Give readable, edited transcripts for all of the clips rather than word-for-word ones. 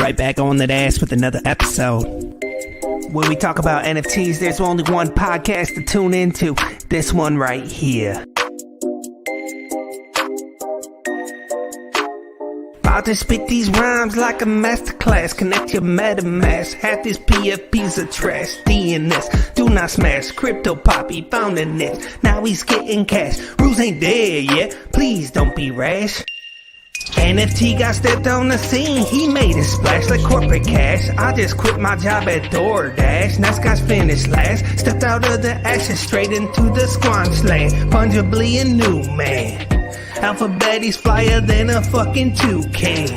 Right back on that ass with another episode. When we talk about NFTs, there's only one podcast to tune into. This one right here. About to spit these rhymes like a masterclass. Connect your MetaMask. Half this PFP's a trash. DNS, do not smash. Crypto Poppy found a niche. Now he's getting cash. Rules ain't there yet. Please don't be rash. NFT got stepped on the scene. He made a splash like corporate cash. I just quit my job at DoorDash. Nice guys finished last. Stepped out of the ashes straight into the squanch land. Fungibly a new man. Alphabet, he's flyer than a fucking toucan.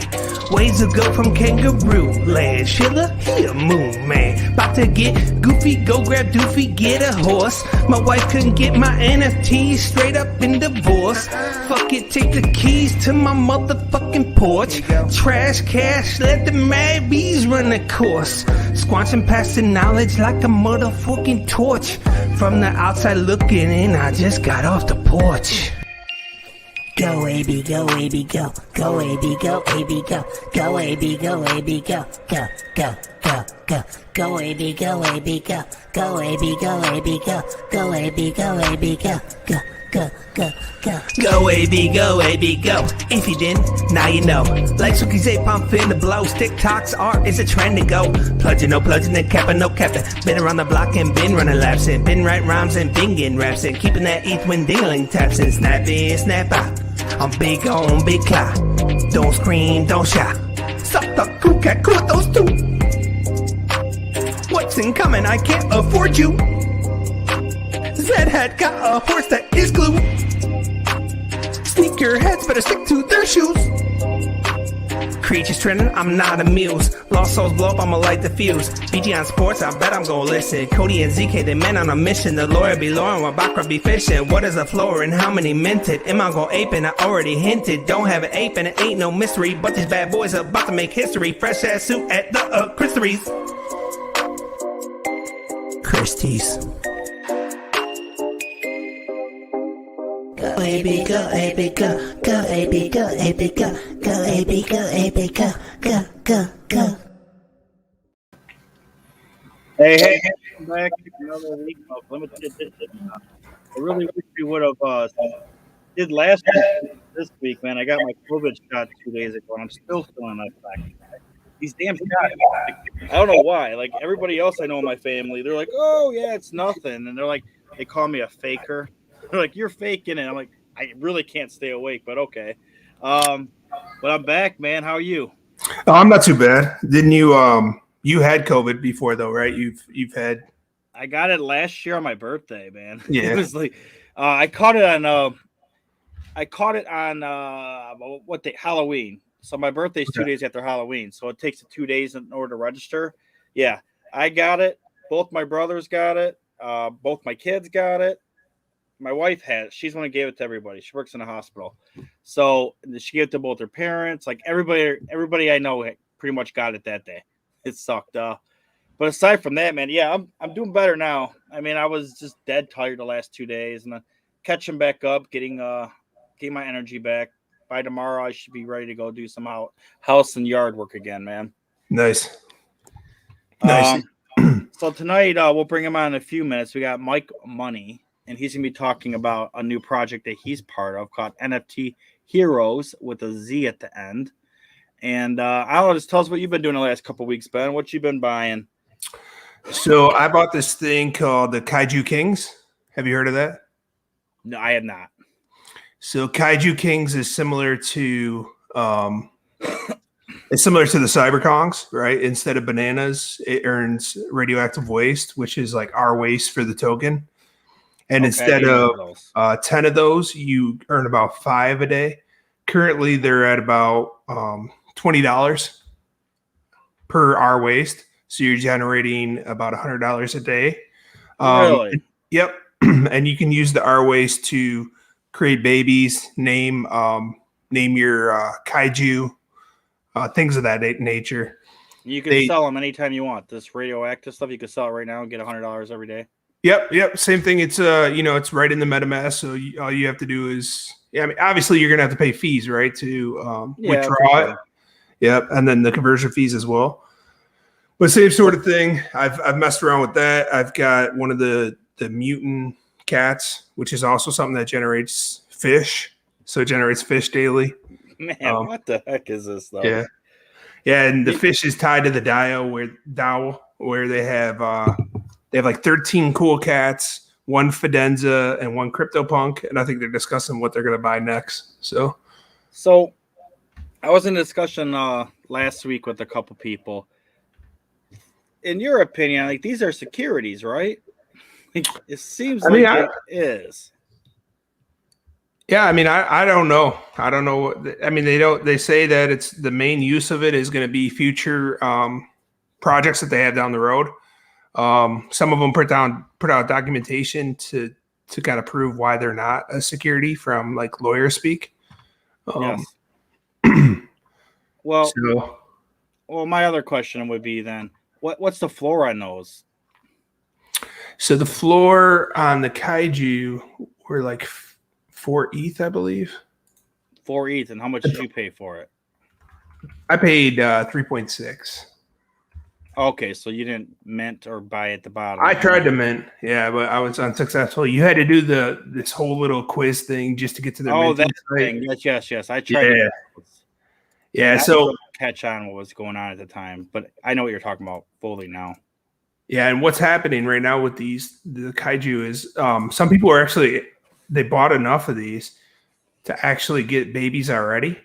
Ways to go from kangaroo land. Schiller, he a moon man. About to get goofy, go grab doofy, get a horse. My wife couldn't get my NFTs, straight up in divorce. Fuck it, take the keys to my motherfucking porch. Trash cash, let the mad bees run the course. Squanching past the knowledge like a motherfucking torch. From the outside looking in, I just got off the porch. Go AB, go AB, go. Go AB, go AB, go. Go AB, go AB, go. Go, go, go, go. Go AB, go AB, go. Go AB, go AB, go. Go AB, go AB, go. Go, go, go, go. Go AB, go AB, go. If you didn't, now you know. Like Suki Zay pump in the blow. TikTok's art is a trend to go. Plunging, no plunging, and capping, no capping. Been around the block and been running laps and been write rhymes and been getting raps and keeping that ETH when dingling taps and snap in, snap out. I'm big on big clout. Don't scream, don't shout. Suck the cool cat, cool with those two. What's incoming? I can't afford you. Zed had got a horse that is glue. Sneakerheads better stick to their shoes. Creatures trending, I'm not amused. Lost souls blow up, I'ma light the fuse. BG on sports, I bet I'm gonna listen. Cody and ZK, they men on a mission. The lawyer be lawyer while Bakra be fishing. What is a floor and how many minted? Am I gonna ape and I already hinted. Don't have an ape and it ain't no mystery. But these bad boys are about to make history. Fresh ass suit at the Christie's. Christie's. Go AB, go AB, go. Go AB, go AB, go. Go AB, go AB, go. Go, go, go. Hey, welcome back to another week of limited edition. I really wish we would have did last week this week, man. I got my COVID shot 2 days ago, and I'm still feeling that back. These damn shots, I don't know why. Like everybody else I know in my family, they're like, "Oh yeah, it's nothing," and they're like, they call me a faker. They're like, "You're faking it." I'm like, I really can't stay awake, but okay. But I'm back, man. How are you? Oh, I'm not too bad. Didn't you? You had COVID before, though, right? You've had. I got it last year on my birthday, man. Yeah. It was like I caught it on. What day? Halloween. So my birthday's 2 days after Halloween, so it takes 2 days in order to register. Yeah, I got it. Both my brothers got it. Both my kids got it. My wife had it. She's the one who gave it to everybody. She works in a hospital. So she gave it to both her parents. Like everybody I know pretty much got it that day. It sucked. But aside from that, man, yeah, I'm doing better now. I mean, I was just dead tired the last 2 days, and catching back up, getting my energy back. By tomorrow, I should be ready to go do some house and yard work again, man. Nice. Nice. So tonight, we'll bring him on in a few minutes. We got Mike Money, and he's going to be talking about a new project that he's part of called NFT Heroes with a Z at the end. And I don't know, just tell us what you've been doing the last couple of weeks, Ben. What you been buying? So I bought this thing called the Kaiju Kings. Have you heard of that? No, I have not. So Kaiju Kings is similar to it's similar to the Cyberkongs, right? Instead of bananas, it earns radioactive waste, which is like our waste for the token. And instead of 10 of those, you earn about 5 a day. Currently, they're at about $20 per our waste. So you're generating about $100 a day. Really? Yep. And you can use the R waste to create babies, name your kaiju, things of that nature. You can sell them anytime you want. This radioactive stuff, you can sell it right now and get $100 every day. Yep. Same thing. It's it's right in the MetaMask. So all you have to do is, I mean, obviously you're gonna have to pay fees, right, to withdraw it. Yep, and then the conversion fees as well. But same sort of thing. I've messed around with that. I've got one of the mutant cats, which is also something that generates fish. So it generates fish daily. Man, what the heck is this though? Yeah. Yeah, and the fish is tied to the DAO where they have like 13 cool cats, one Fidenza, and one CryptoPunk, and I think they're discussing what they're gonna buy next. So I was in a discussion last week with a couple people. In your opinion, like these are securities, right? It seems it is. Yeah, I mean, I don't know. I don't know. I mean, they say that it's the main use of it is going to be future projects that they have down the road. Some of them put out documentation to kind of prove why they're not a security from like lawyer speak. Yes. Well, my other question would be then, what's the floor on those? So the floor on the Kaiju were like 4 ETH, I believe. 4 ETH, and how much did you pay for it? I paid 3.6. Okay, so you didn't mint or buy at the bottom. I tried to mint, yeah, but I was unsuccessful. You had to do this whole little quiz thing just to get to the that thing. Yes. I tried. Yeah. Yeah, so catch on what was going on at the time, but I know what you're talking about fully now. Yeah, and what's happening right now with the Kaiju is some people are they bought enough of these to actually get babies already.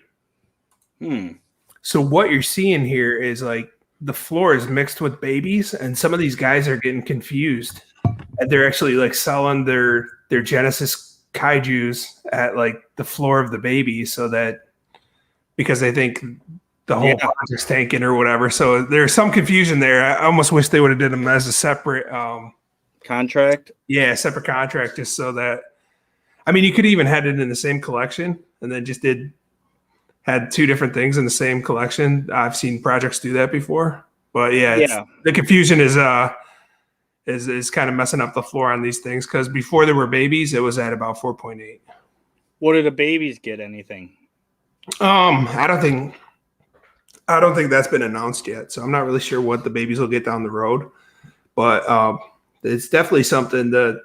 So what you're seeing here is like the floor is mixed with babies, and some of these guys are getting confused, and they're actually like selling their Genesis Kaijus at like the floor of the baby, so that because they think the whole project's tanking or whatever. So there's some confusion there. I almost wish they would have did them as a separate contract. Yeah, separate contract, just so that. I mean, you could even had it in the same collection, and then just had two different things in the same collection. I've seen projects do that before, but the confusion is kind of messing up the floor on these things because before there were babies, it was at about 4.8. What did the babies get? Anything? I don't think that's been announced yet, so I'm not really sure what the babies will get down the road, but it's definitely something that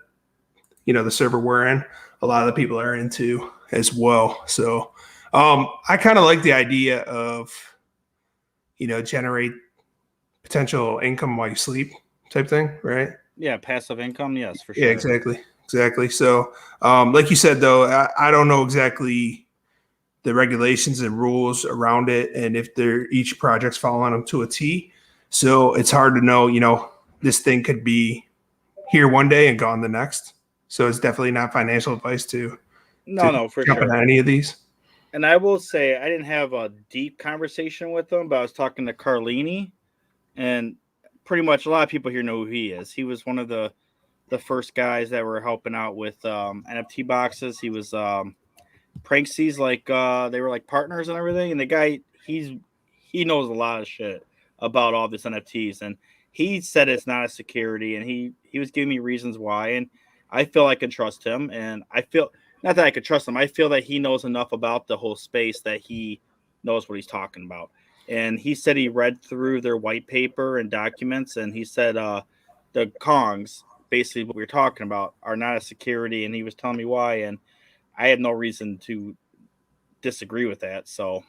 the server we're in, a lot of the people are into as well. So I kind of like the idea of generate potential income while you sleep type thing, right? Yeah, passive income, yes, for sure. Yeah, exactly. So like you said though, I don't know exactly the regulations and rules around it, and if each project's following them to a T. So it's hard to know, this thing could be here one day and gone the next. So it's definitely not financial advice to for jump sure into any of these. And I will say I didn't have a deep conversation with them, but I was talking to Carlini, and pretty much a lot of people here know who he is. He was one of the first guys that were helping out with NFT boxes. He was Pranksies, like they were like partners and everything, and the guy he knows a lot of shit about all this NFTs, and he said it's not a security, and he was giving me reasons why, and I feel I can trust him, and I feel not that I could trust him, I feel that he knows enough about the whole space that he knows what he's talking about. And he said he read through their white paper and documents, and he said the Kongs, basically what we were talking about, are not a security, and he was telling me why, and I had no reason to disagree with that. So,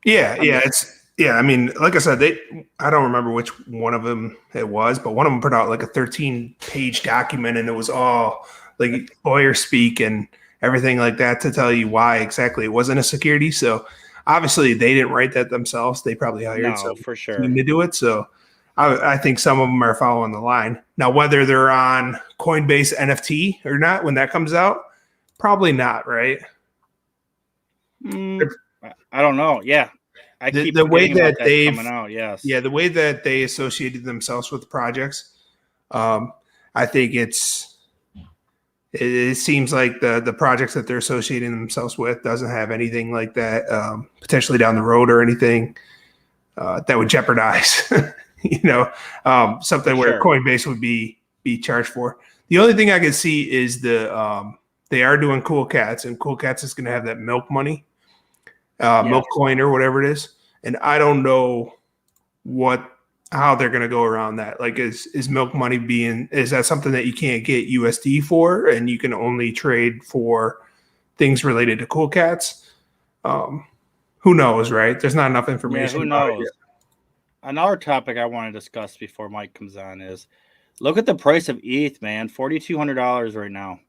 I mean, like I said, I don't remember which one of them it was, but one of them put out like a 13-page document, and it was all like lawyer speak and everything like that to tell you why exactly it wasn't a security. So obviously they didn't write that themselves. They probably hired some for sure to do it. So I think some of them are following the line. Now, whether they're on Coinbase NFT or not when that comes out, probably not, right? I don't know. Yeah. I keep the way that they've coming out, yes. Yeah, the way that they associated themselves with projects, I think it seems like the projects that they're associating themselves with doesn't have anything like that potentially down the road or anything that would jeopardize something where Coinbase would be charged for. The only thing I can see is they are doing Cool Cats, and Cool Cats is going to have that milk money. Milk coin or whatever it is. and I don't know how they're going to go around that. Like, is milk money is that something that you can't get USD for, and you can only trade for things related to cool cats? Who knows, right? There's not enough information. Yeah, who knows? Another topic I want to discuss before Mike comes on is look at the price of ETH, man. $4,200 right now.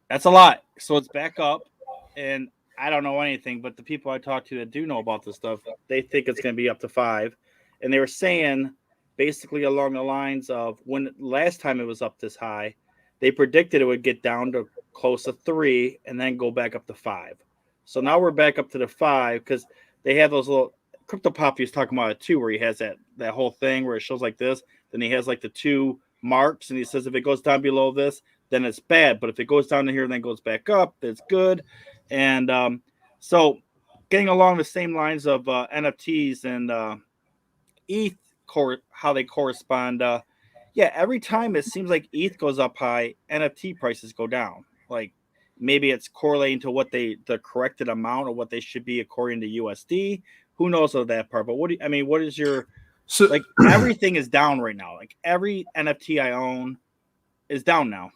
That's a lot. So it's back up, and I don't know anything, but the people I talk to that do know about this stuff, they think it's going to be up to 5. And they were saying basically along the lines of when last time it was up this high, they predicted it would get down to close to 3 and then go back up to 5. So now we're back up to the 5 because they have those little Crypto Poppy is talking about it too, where he has that whole thing where it shows like this. Then he has like the 2 marks, and he says if it goes down below this, then it's bad. But if it goes down to here and then goes back up, it's good. And so getting along the same lines of NFTs and ETH, how they correspond. Every time it seems like ETH goes up high, NFT prices go down. Like maybe it's correlating to what the corrected amount of what they should be according to USD. Who knows of that part? But what is your like everything is down right now. Like every NFT I own is down now.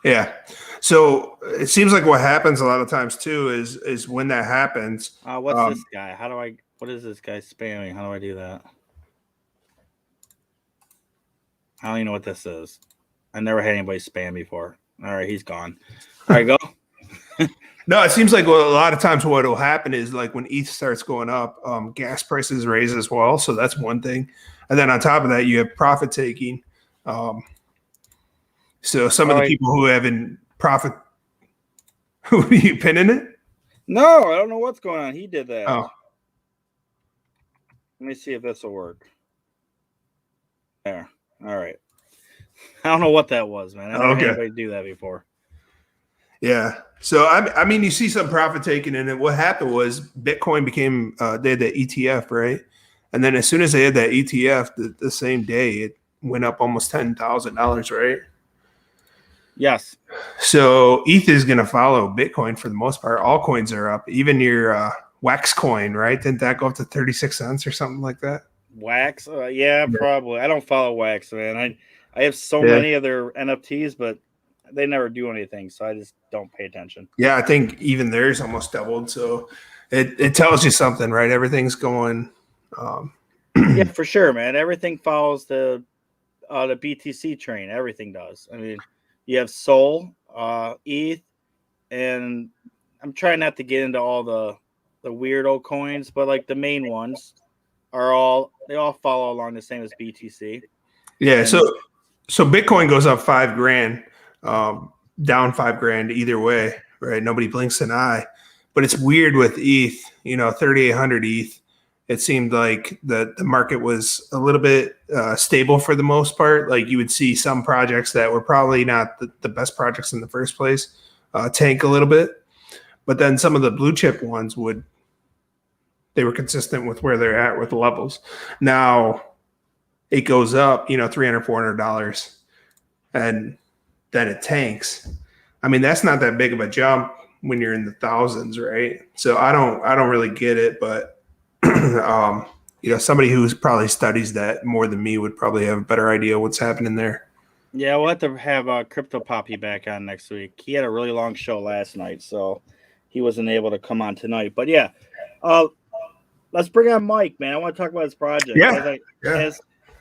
Yeah. So it seems like what happens a lot of times too is when that happens. What's this guy? What is this guy spamming? How do I do that? I don't even know what this is. I never had anybody spam before. All right, he's gone. All right, go. No, it seems like a lot of times what will happen is like when ETH starts going up, gas prices raise as well. So that's one thing. And then on top of that, you have profit taking. So some of the people who have in profit, who are you pinning it? No, I don't know what's going on. He did that. Oh. Let me see if this will work. There. All right. I don't know what that was, man. I never had anybody do that before. Yeah. So, I mean, you see some profit taking in it. What happened was Bitcoin became, they had the ETF, right? And then as soon as they had that ETF, the same day, it went up almost $10,000, right? Yes. So ETH is going to follow Bitcoin for the most part. All coins are up. Even your Wax coin, right? Didn't that go up to 36 cents or something like that? Wax? Yeah, probably. I don't follow Wax, man. I have so many of their NFTs, but they never do anything, so I just don't pay attention. Yeah, I think even theirs almost doubled. So it tells you something, right? Everything's going. Yeah, for sure, man. Everything follows the BTC train. Everything does. I mean, you have Sol, ETH, and I'm trying not to get into all the weirdo coins, but like the main ones are all follow along the same as BTC. Yeah, and so Bitcoin goes up $5,000, down $5,000 either way, right? Nobody blinks an eye. But it's weird with ETH, 3,800 ETH. It seemed like the market was a little bit stable for the most part. Like you would see some projects that were probably not the best projects in the first place tank a little bit. But then some of the blue chip ones they were consistent with where they're at with the levels. Now it goes up, $300, $400, and then it tanks. I mean, that's not that big of a jump when you're in the thousands, right? So I don't really get it, but somebody who probably studies that more than me would probably have a better idea what's happening there. Yeah, we'll have to have Crypto Poppy back on next week. He had a really long show last night, so he wasn't able to come on tonight. But yeah, let's bring on Mike, man. I want to talk about his project.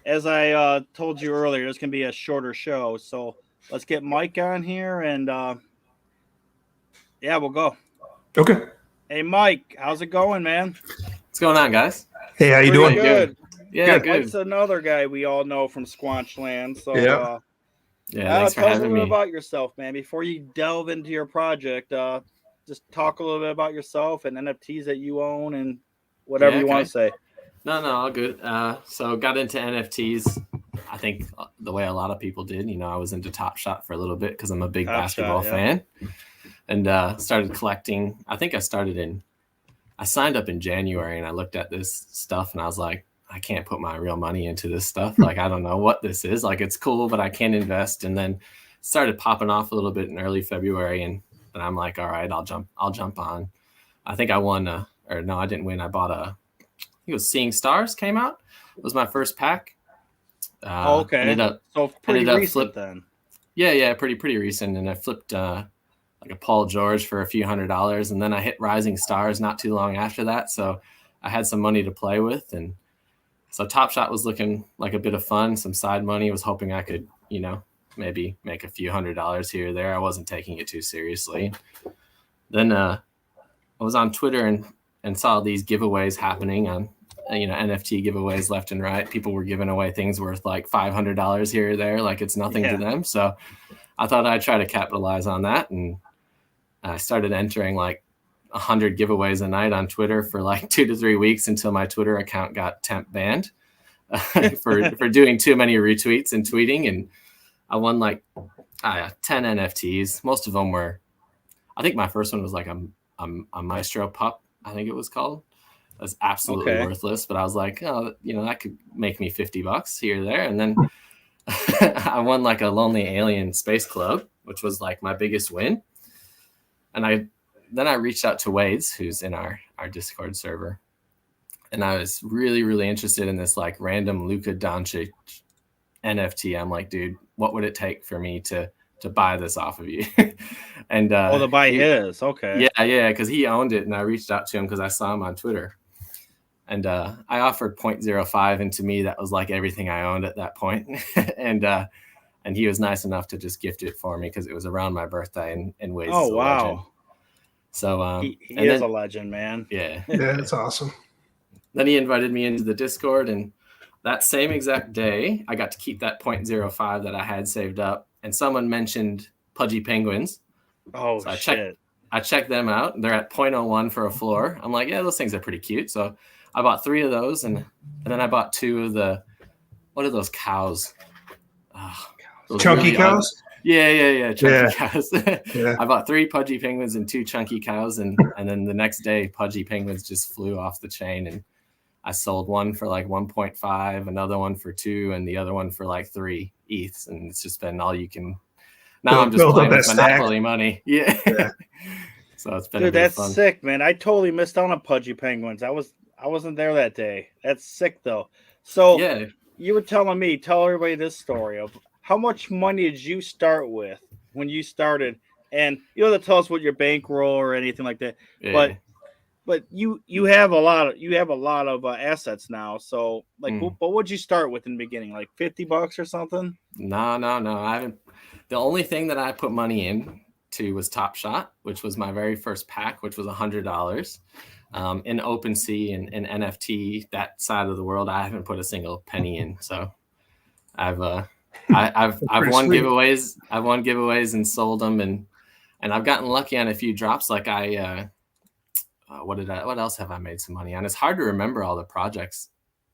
As I told you earlier, it's going to be a shorter show, so let's get Mike on here, and we'll go. Okay. Hey, Mike, how's it going, man? What's going on, guys? Hey, how you doing? Good. Yeah, good. Mike's another guy we all know from Squanch Land. So, thanks for having me. Tell us a little bit about yourself, man. Before you delve into your project, just talk a little bit about yourself and NFTs that you own and whatever you want to say. No, all good. So got into NFTs, I think the way a lot of people did. I was into Top Shot for a little bit because I'm a big basketball fan. And started collecting. I think I signed up in January, and I looked at this stuff, and I was like, I can't put my real money into this stuff. Like, I don't know what this is. Like, it's cool, but I can't invest. And then started popping off a little bit in early February, and I'm like, all right, I'll jump on. I think I won or no, I didn't win. I bought I think it was Seeing Stars came out. It was my first pack. Okay. So pretty recent then. Yeah, pretty recent. And I flipped like a Paul George for a few $100s, and then I hit Rising Stars not too long after that. So I had some money to play with, and so Top Shot was looking like a bit of fun, some side money. Was hoping I could, maybe make a few $100s here or there. I wasn't taking it too seriously. Then I was on Twitter and saw these giveaways happening on, NFT giveaways left and right. People were giving away things worth like $500 here or there, like it's nothing to them. So I thought I'd try to capitalize on that, and I started entering like 100 giveaways a night on Twitter for like 2 to 3 weeks until my Twitter account got temp banned for doing too many retweets and tweeting. And I won like 10 NFTs. Most of them were, I think my first one was like a Maestro pup, I think it was called. It was absolutely worthless, but I was like, oh, that could make me $50 here or there. And then I won like a Lonely Alien Space Club, which was like my biggest win. And then I reached out to Wades, who's in our Discord server. And I was really, really interested in this like random Luka Doncic NFT. I'm like, dude, what would it take for me to buy this off of you? And to buy his. Okay. Yeah, because he owned it, and I reached out to him because I saw him on Twitter. And I offered 0.05, and to me that was like everything I owned at that point. And he was nice enough to just gift it for me because it was around my birthday, and Wades is a legend. So he is a legend, man. Yeah, that's awesome. Then he invited me into the Discord, and that same exact day, I got to keep that 0.05 that I had saved up. And someone mentioned Pudgy Penguins. Oh, so shit. I checked them out. They're at 0.01 for a floor. I'm like, yeah, those things are pretty cute. So I bought 3 of those, and then I bought 2 of the, what are those cows? Those chunky cows? Yeah. Chunky cows. I bought 3 Pudgy Penguins and 2 chunky cows, and then the next day, Pudgy Penguins just flew off the chain, and I sold one for like 1.5, another one for 2, and the other one for like 3 ETHs, and it's just been all you can. Now I'm just playing with Monopoly money. Yeah. So it's been that's fun. Sick, man. I totally missed out on Pudgy Penguins. I wasn't there that day. That's sick though. So you were tell everybody this story of how much money did you start with when you started, and you don't have to tell us what your bankroll or anything like that. Yeah. But you have a lot of assets now. So like, what would you start with in the beginning? Like $50 or something? No. I haven't. The only thing that I put money in to was Top Shot, which was my very first pack, which was $100. In OpenSea and NFT, that side of the world, I haven't put a single penny in. So I've won giveaways. I've won giveaways and sold them, and I've gotten lucky on a few drops. Like what else have I made some money on? It's hard to remember all the projects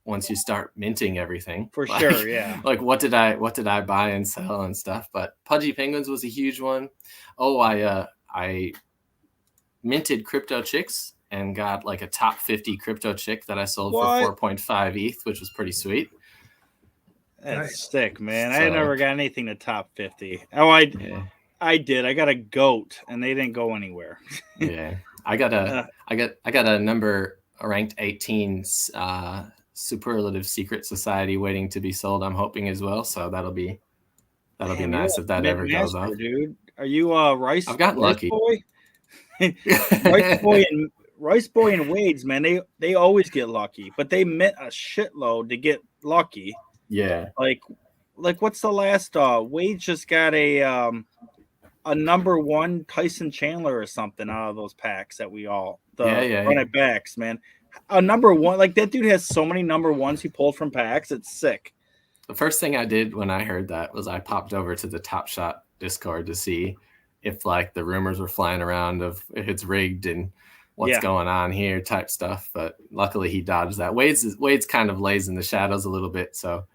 once you start minting everything. For sure, yeah. Like what did I buy and sell and stuff? But Pudgy Penguins was a huge one. Oh, I minted Crypto Chicks and got like a top 50 crypto chick that I sold for 4.5 ETH, which was pretty sweet. That's sick, man. So, I never got anything to top 50. Oh, I did. I got a goat, and they didn't go anywhere. Yeah. I got a number ranked 18 Superlative Secret Society waiting to be sold. I'm hoping as well. So that'll be nice if that ever goes off. Dude, are you Rice? I've gotten lucky. Boy? Rice Boy and Wades, man, they always get lucky, but they mint a shitload to get lucky. Yeah. Like what's the last? Wades just got a number 1 Tyson Chandler or something out of those packs that we all run it backs, man. A number 1, like that dude has so many number 1s he pulled from packs. It's sick. The first thing I did when I heard that was I popped over to the Top Shot Discord to see if like the rumors were flying around of if it's rigged and what's going on here type stuff. But luckily he dodged that. Wade's kind of lays in the shadows a little bit, so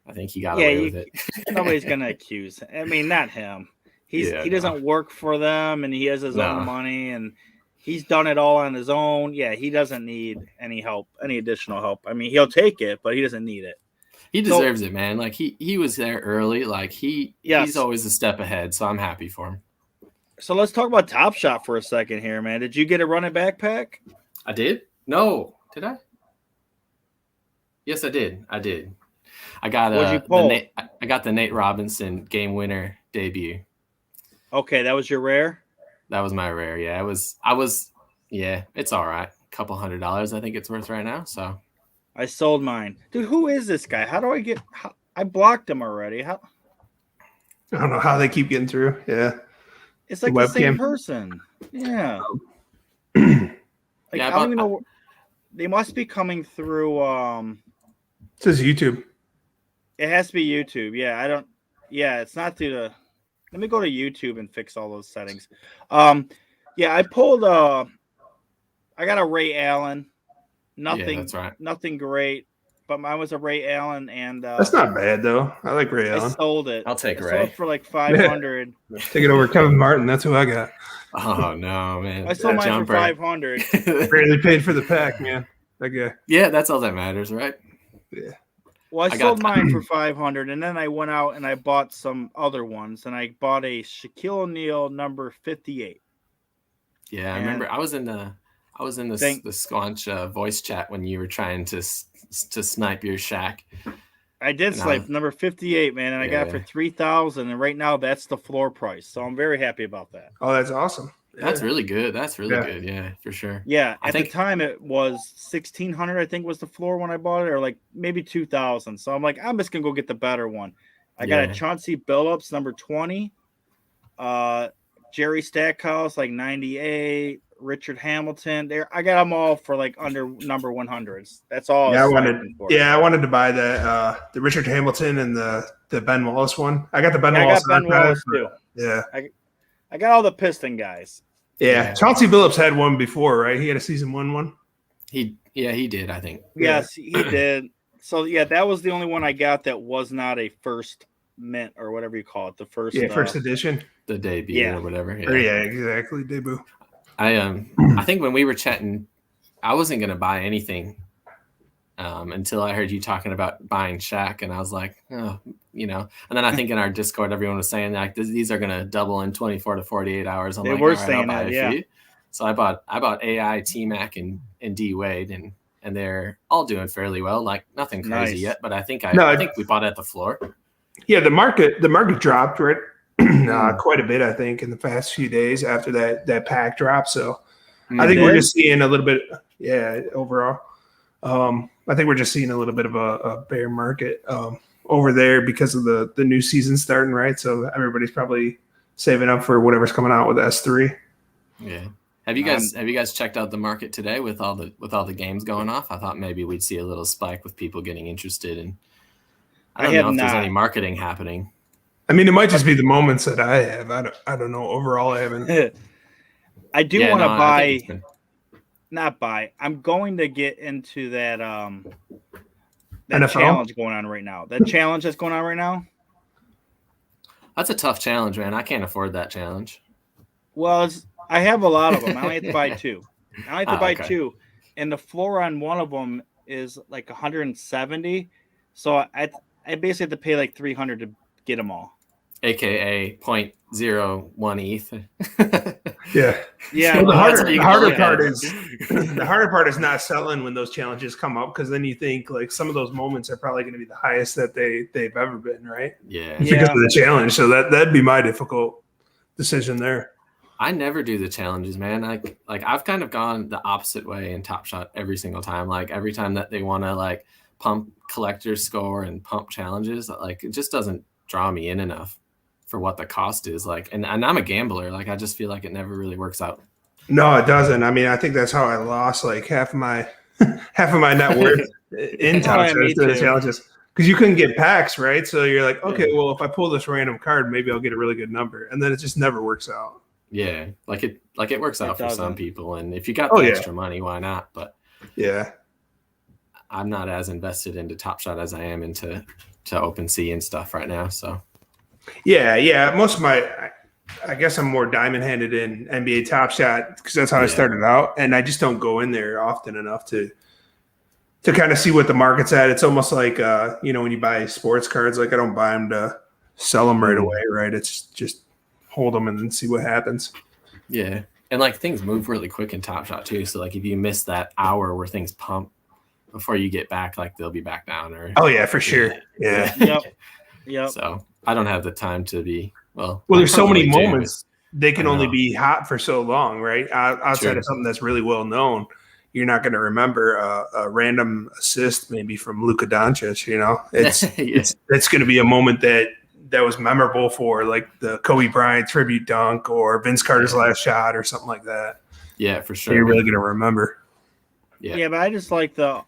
I think he got away with it. Nobody's gonna accuse. I mean, not him. He doesn't work for them, and he has his own money, and he's done it all on his own. Yeah, he doesn't need any help, any additional help. I mean, he'll take it, but he doesn't need it. He deserves it, man. Like he was there early. Like he's always a step ahead, so I'm happy for him. So let's talk about Top Shot for a second here, man. Did you get a running backpack? I did. No, did I? Yes, I did. I got I got the Nate Robinson game winner debut. Okay, that was your rare? That was my rare. Yeah, yeah, it's all right. A couple $100 I think it's worth right now. So I sold mine. Dude, who is this guy? How do I get I blocked him already. How I don't know how they keep getting through. Yeah. It's like the same person. Yeah. Like, yeah, I don't even know. They must be coming through. It says YouTube. It has to be YouTube. Yeah, I don't. Yeah, it's not through the. Let me go to YouTube and fix all those settings. Yeah, I pulled. I got a Ray Allen. Nothing. Yeah, that's right. Nothing great, but mine was a Ray Allen, and that's not bad though. I like Ray Allen. I sold it. I'll take I Ray. sold it for like 500. Take it over Kevin Martin. That's who I got. Oh no, man! I sold mine for 500. Barely paid for the pack, man. That guy. Yeah, that's all that matters, right? Yeah. Well, I sold mine for 500, and then I went out and I bought some other ones, and I bought a Shaquille O'Neal number 58. Yeah, I remember I was in the Squanch voice chat when you were trying to snipe your Shaq. I did snipe number 58, man, and I got it for 3,000, and right now that's the floor price. So I'm very happy about that. Oh, that's awesome. Yeah. That's really good. That's really good. Yeah, for sure. Yeah, at the time it was 1,600, I think was the floor when I bought it, or like maybe 2,000. So I'm like, I'm just gonna go get the better one. I got a Chauncey Billups number 20, Jerry Stackhouse like 98, Richard Hamilton. There, I got them all for like under number 100s. That's all. Yeah, I wanted to buy the Richard Hamilton and the Ben Wallace one. I got the Ben Wallace. I got Ben Wallace too. Yeah, I got all the Piston guys. Yeah, Chauncey Billups had one before, right? He had a season one. He did, I think. Yes, he did. So yeah, that was the only one I got that was not a first mint or whatever you call it. The first first edition. The debut or whatever. Yeah, exactly. Debut. I think when we were chatting, I wasn't gonna buy anything until I heard you talking about buying Shaq, and I was like, oh, you know. And then I think in our Discord, everyone was saying like these are gonna double in 24 to 48 hours. I'm they like, were all right, saying that, yeah. So I bought AI, T-Mac, and D Wade, and they're all doing fairly well. Like nothing crazy yet, but I think we bought it at the floor. Yeah, the market dropped right quite a bit, I think, in the past few days after that pack drop. So I think we're just seeing a little bit, overall. I think we're just seeing a little bit of a bear market over there because of the new season starting, right? So everybody's probably saving up for whatever's coming out with S3. Yeah. Have you guys checked out the market today with all the games going off? I thought maybe we'd see a little spike with people getting interested, and I don't know if there's any marketing happening. I mean, it might just be the moments that I have. I don't know. Overall, I haven't. I do want to buy. Not buy. I'm going to get into that NFL challenge going on right now. That challenge that's going on right now. That's a tough challenge, man. I can't afford that challenge. Well, I have a lot of them. I only have to buy two. Two, and the floor on one of them is like 170. So I basically have to pay like 300 to get them all. AKA 0.01 ETH. Yeah. Well, the harder part is not selling when those challenges come up, because then you think like some of those moments are probably going to be the highest that they've ever been, right? Yeah. Because of the challenge. So that'd be my difficult decision there. I never do the challenges, man. Like I've kind of gone the opposite way in Top Shot every single time. Like every time that they want to like pump collector score and pump challenges, like it just doesn't draw me in enough for what the cost is. Like, and I'm a gambler. Like I just feel like it never really works out. No, it doesn't. I mean, I think that's how I lost like half of my net worth in Top Shot to the challenges, because you couldn't get packs, right? So you're like, okay, well, if I pull this random card, maybe I'll get a really good number, and then it just never works out. Yeah, like it works out for some people, and if you got the extra money, why not? But yeah, I'm not as invested into Top Shot as I am into OpenSea and stuff right now. So yeah, most of I guess I'm more diamond handed in NBA Top Shot because that's how I started out, and I just don't go in there often enough to kind of see what the market's at. It's almost like when you buy sports cards, like I don't buy them to sell them right away, right? It's just hold them and then see what happens. Yeah. And like things move really quick in Top Shot too. So like if you miss that hour where things pump before you get back, like they'll be back down. Or oh yeah, for sure. Yeah. Yep. So I don't have the time to be well. There's so many moments. They can I only know. be hot for so long, right? Outside of something that's really well known, you're not going to remember a random assist maybe from Luka Doncic. You know, it's going to be a moment that was memorable for like the Kobe Bryant tribute dunk or Vince Carter's last shot or something like that. Yeah, for sure. You're really going to remember. Yeah, but I just like the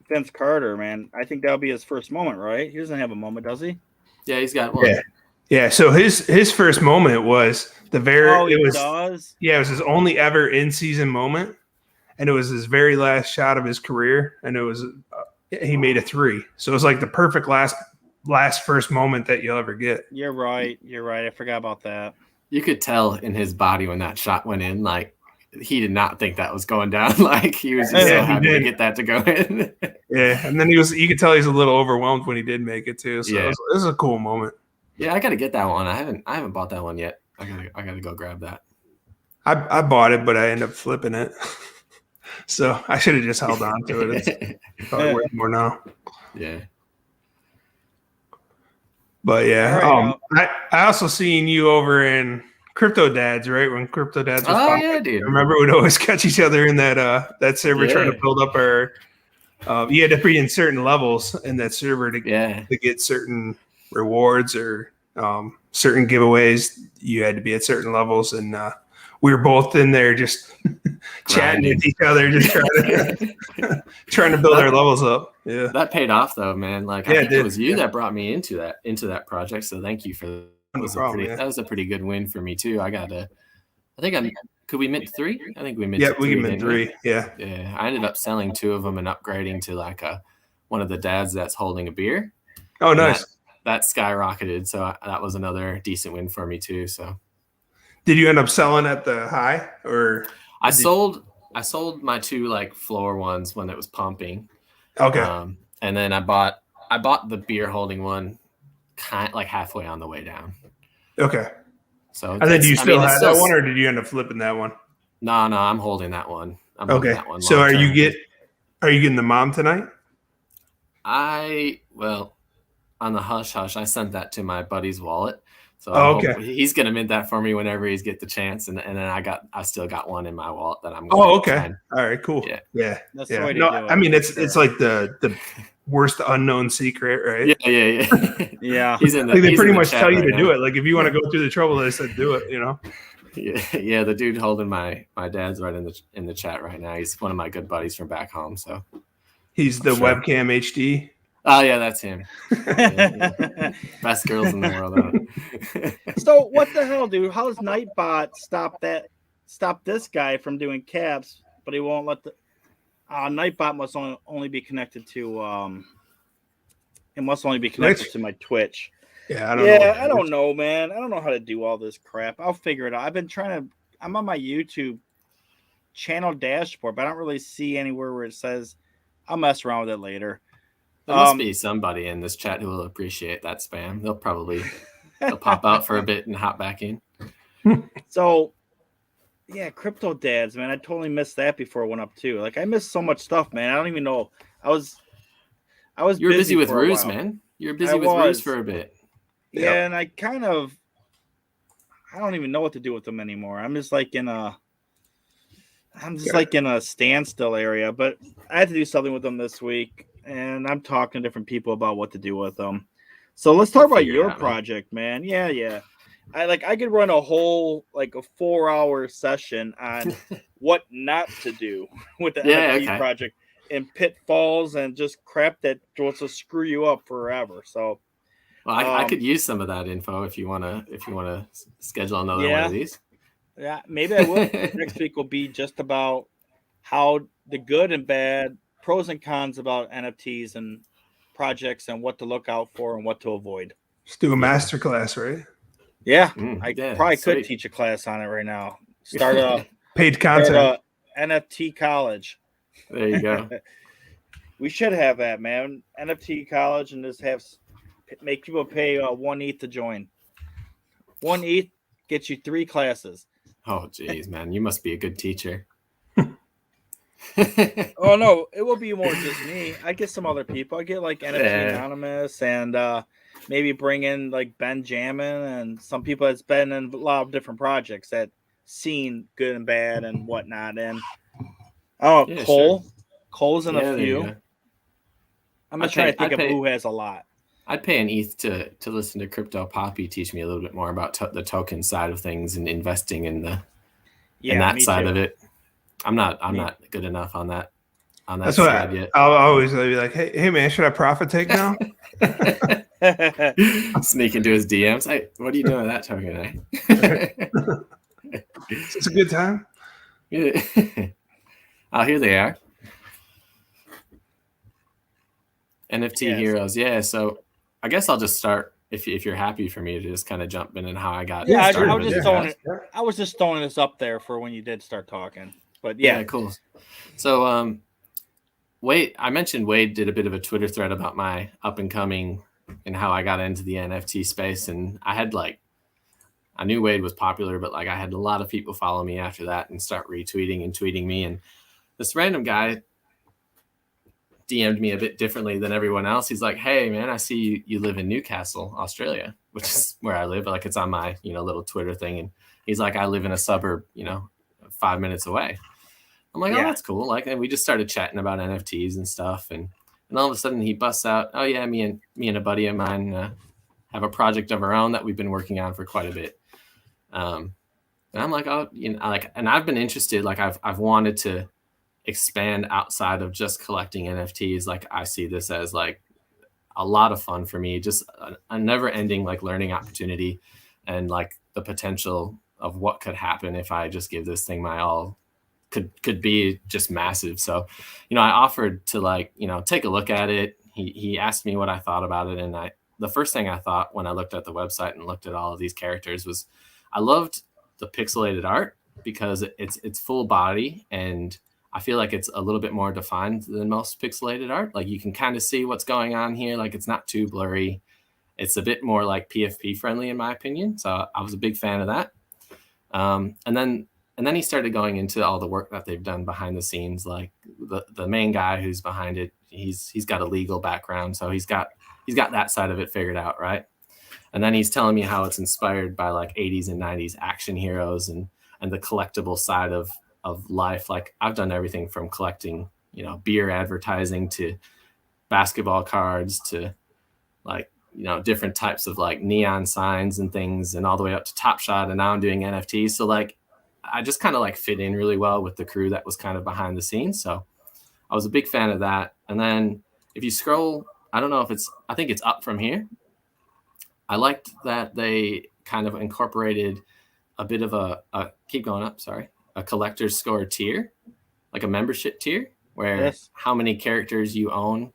Vince Carter, man. I think that'll be his first moment, right? He doesn't have a moment, does he? Yeah, he's got one. Yeah. So his first moment was the very. Oh, it was. Does? Yeah, it was his only ever in season moment, and it was his very last shot of his career, and it was he made a 3. So it was like the perfect last first moment that you'll ever get. You're right. I forgot about that. You could tell in his body when that shot went in, like he did not think that was going down. Like he was just so happy to get that to go in. Yeah, and then you could tell he's a little overwhelmed when he did make it too. So it was a cool moment. Yeah, I got to get that one. I haven't bought that one yet. I gotta go grab that. I bought it, but I ended up flipping it. So I should have just held on to it. It's probably worth more now. Yeah. But yeah, right, I also seen you over in Crypto Dads, right? When Crypto Dads was popping. Yeah, dude. Remember we'd always catch each other in that server trying to build up our you had to be in certain levels in that server to get certain rewards or certain giveaways. You had to be at certain levels, and we were both in there just chatting with each other, just trying to build our levels up. Yeah, that paid off though, man. Like I think it was you that brought me into that project. So thank you for that. That was a pretty good win for me too. Could we mint 3? I think we minted 3. We can mint 3. Yeah. Yeah. I ended up selling 2 of them and upgrading to like one of the dads that's holding a beer. Oh, nice. That skyrocketed. So that was another decent win for me too. So did you end up selling at the high or I sold my 2 like floor ones when it was pumping. Okay. And then I bought the beer holding one kind like halfway on the way down. Okay. So and then do you still have that one, or did you end up flipping that one? No, I'm holding that one. Okay. That one so are you getting the mom tonight? On the hush hush, I sent that to my buddy's wallet. So he's gonna mint that for me whenever he's get the chance, and then I still got one in my wallet that I'm. All right, cool. Yeah. That's the way to do it. I mean, it's like the worst unnknown secret, right? Yeah. Yeah. He's in the. Like they pretty much tell you to now. do it. Like if you want to go through the trouble, they said do it. You know. Yeah. The dude holding my dad's right in the chat right now. He's one of my good buddies from back home. So he's the webcam HD. Oh yeah, that's him. Yeah. Best girls in the world. So what the hell, dude? How does Nightbot stop this guy from doing caps, but he won't let the Nightbot must only be connected to it must only be connected to my Twitch. Yeah, I don't know. I don't know, man. I don't know how to do all this crap. I'll figure it out. I'm on my YouTube channel dashboard, but I don't really see anywhere where it says I'll mess around with it later. There must be somebody in this chat who will appreciate that spam. They'll pop out for a bit and hop back in. So, yeah, Crypto Dads, man. I totally missed that before it went up too. Like I missed so much stuff, man. I don't even know. I was. You were busy with Ruse, man. You were busy with Ruse for a bit. Yeah, and I don't even know what to do with them anymore. I'm just like in a standstill area. But I had to do something with them this week. And I'm talking to different people about what to do with them. So let's talk about your project, man. Yeah. I could run a whole a 4-hour session on what not to do with the NFT project and pitfalls and just crap that wants to screw you up forever. So, well, I could use some of that info if you wanna schedule another one of these. Yeah, maybe I will. Next week will be just about how the good and bad. Pros and cons about NFTs and projects and what to look out for and what to avoid. Just do a master class, right? Yeah, I probably could teach a class on it right now. Start a paid content. NFT college. There you go. We should have that, man. NFT college and just make people pay 1 ETH to join. 1 ETH gets you 3 classes. Oh, geez, man, you must be a good teacher. Oh no, it will be more just me. I get some other people. I get like NFT Anonymous and maybe bring in like Benjamin and some people that's been in a lot of different projects that seen good and bad and whatnot. And Cole. Sure. Cole's in a few. I'm just trying to think of who has a lot. I'd pay an ETH to listen to Crypto Poppy teach me a little bit more about the token side of things and investing in that side of it. I'm not good enough on that. That's what yet. I'll always be like, hey man, should I profit take now? Sneak into his DMs. Hey, what are you doing with that token? It's a good time. Yeah. Oh, here they are. NFT heroes. Yeah. So I guess I'll just start if you're happy for me to just kind of jump in and how I got started. I was just throwing this up there for when you did start talking. But yeah, cool. So Wade, I mentioned Wade did a bit of a Twitter thread about my up and coming and how I got into the NFT space. And I knew Wade was popular, but like I had a lot of people follow me after that and start retweeting and tweeting me. And this random guy DM'd me a bit differently than everyone else. He's like, hey man, I see you live in Newcastle, Australia, which is where I live. Like it's on my, little Twitter thing. And he's like, I live in a suburb, 5 minutes away. I'm like, oh, that's cool. Like, and we just started chatting about NFTs and stuff. And all of a sudden he busts out, oh yeah, me and a buddy of mine have a project of our own that we've been working on for quite a bit. And I'm like, oh, and I've been interested, like I've wanted to expand outside of just collecting NFTs. Like I see this as like a lot of fun for me, just a never ending like learning opportunity and like the potential of what could happen if I just give this thing my all could be just massive. So, I offered to take a look at it. He asked me what I thought about it. And the first thing I thought when I looked at the website and looked at all of these characters was I loved the pixelated art because it's full body. And I feel like it's a little bit more defined than most pixelated art. Like you can kind of see what's going on here. Like it's not too blurry. It's a bit more like PFP friendly in my opinion. So I was a big fan of that. And then he started going into all the work that they've done behind the scenes. Like the main guy who's behind it, he's got a legal background. So he's got that side of it figured out. Right. And then he's telling me how it's inspired by like 80s and 90s action heroes and the collectible side of life. Like I've done everything from collecting, beer advertising to basketball cards to like, different types of like neon signs and things and all the way up to Top Shot. And now I'm doing NFTs. So like, I just kind of like fit in really well with the crew that was kind of behind the scenes. So I was a big fan of that. And then if you scroll, I don't know if I think it's up from here. I liked that they kind of incorporated a bit of a keep going up, sorry, a collector's score tier, like a membership tier where how many characters you own,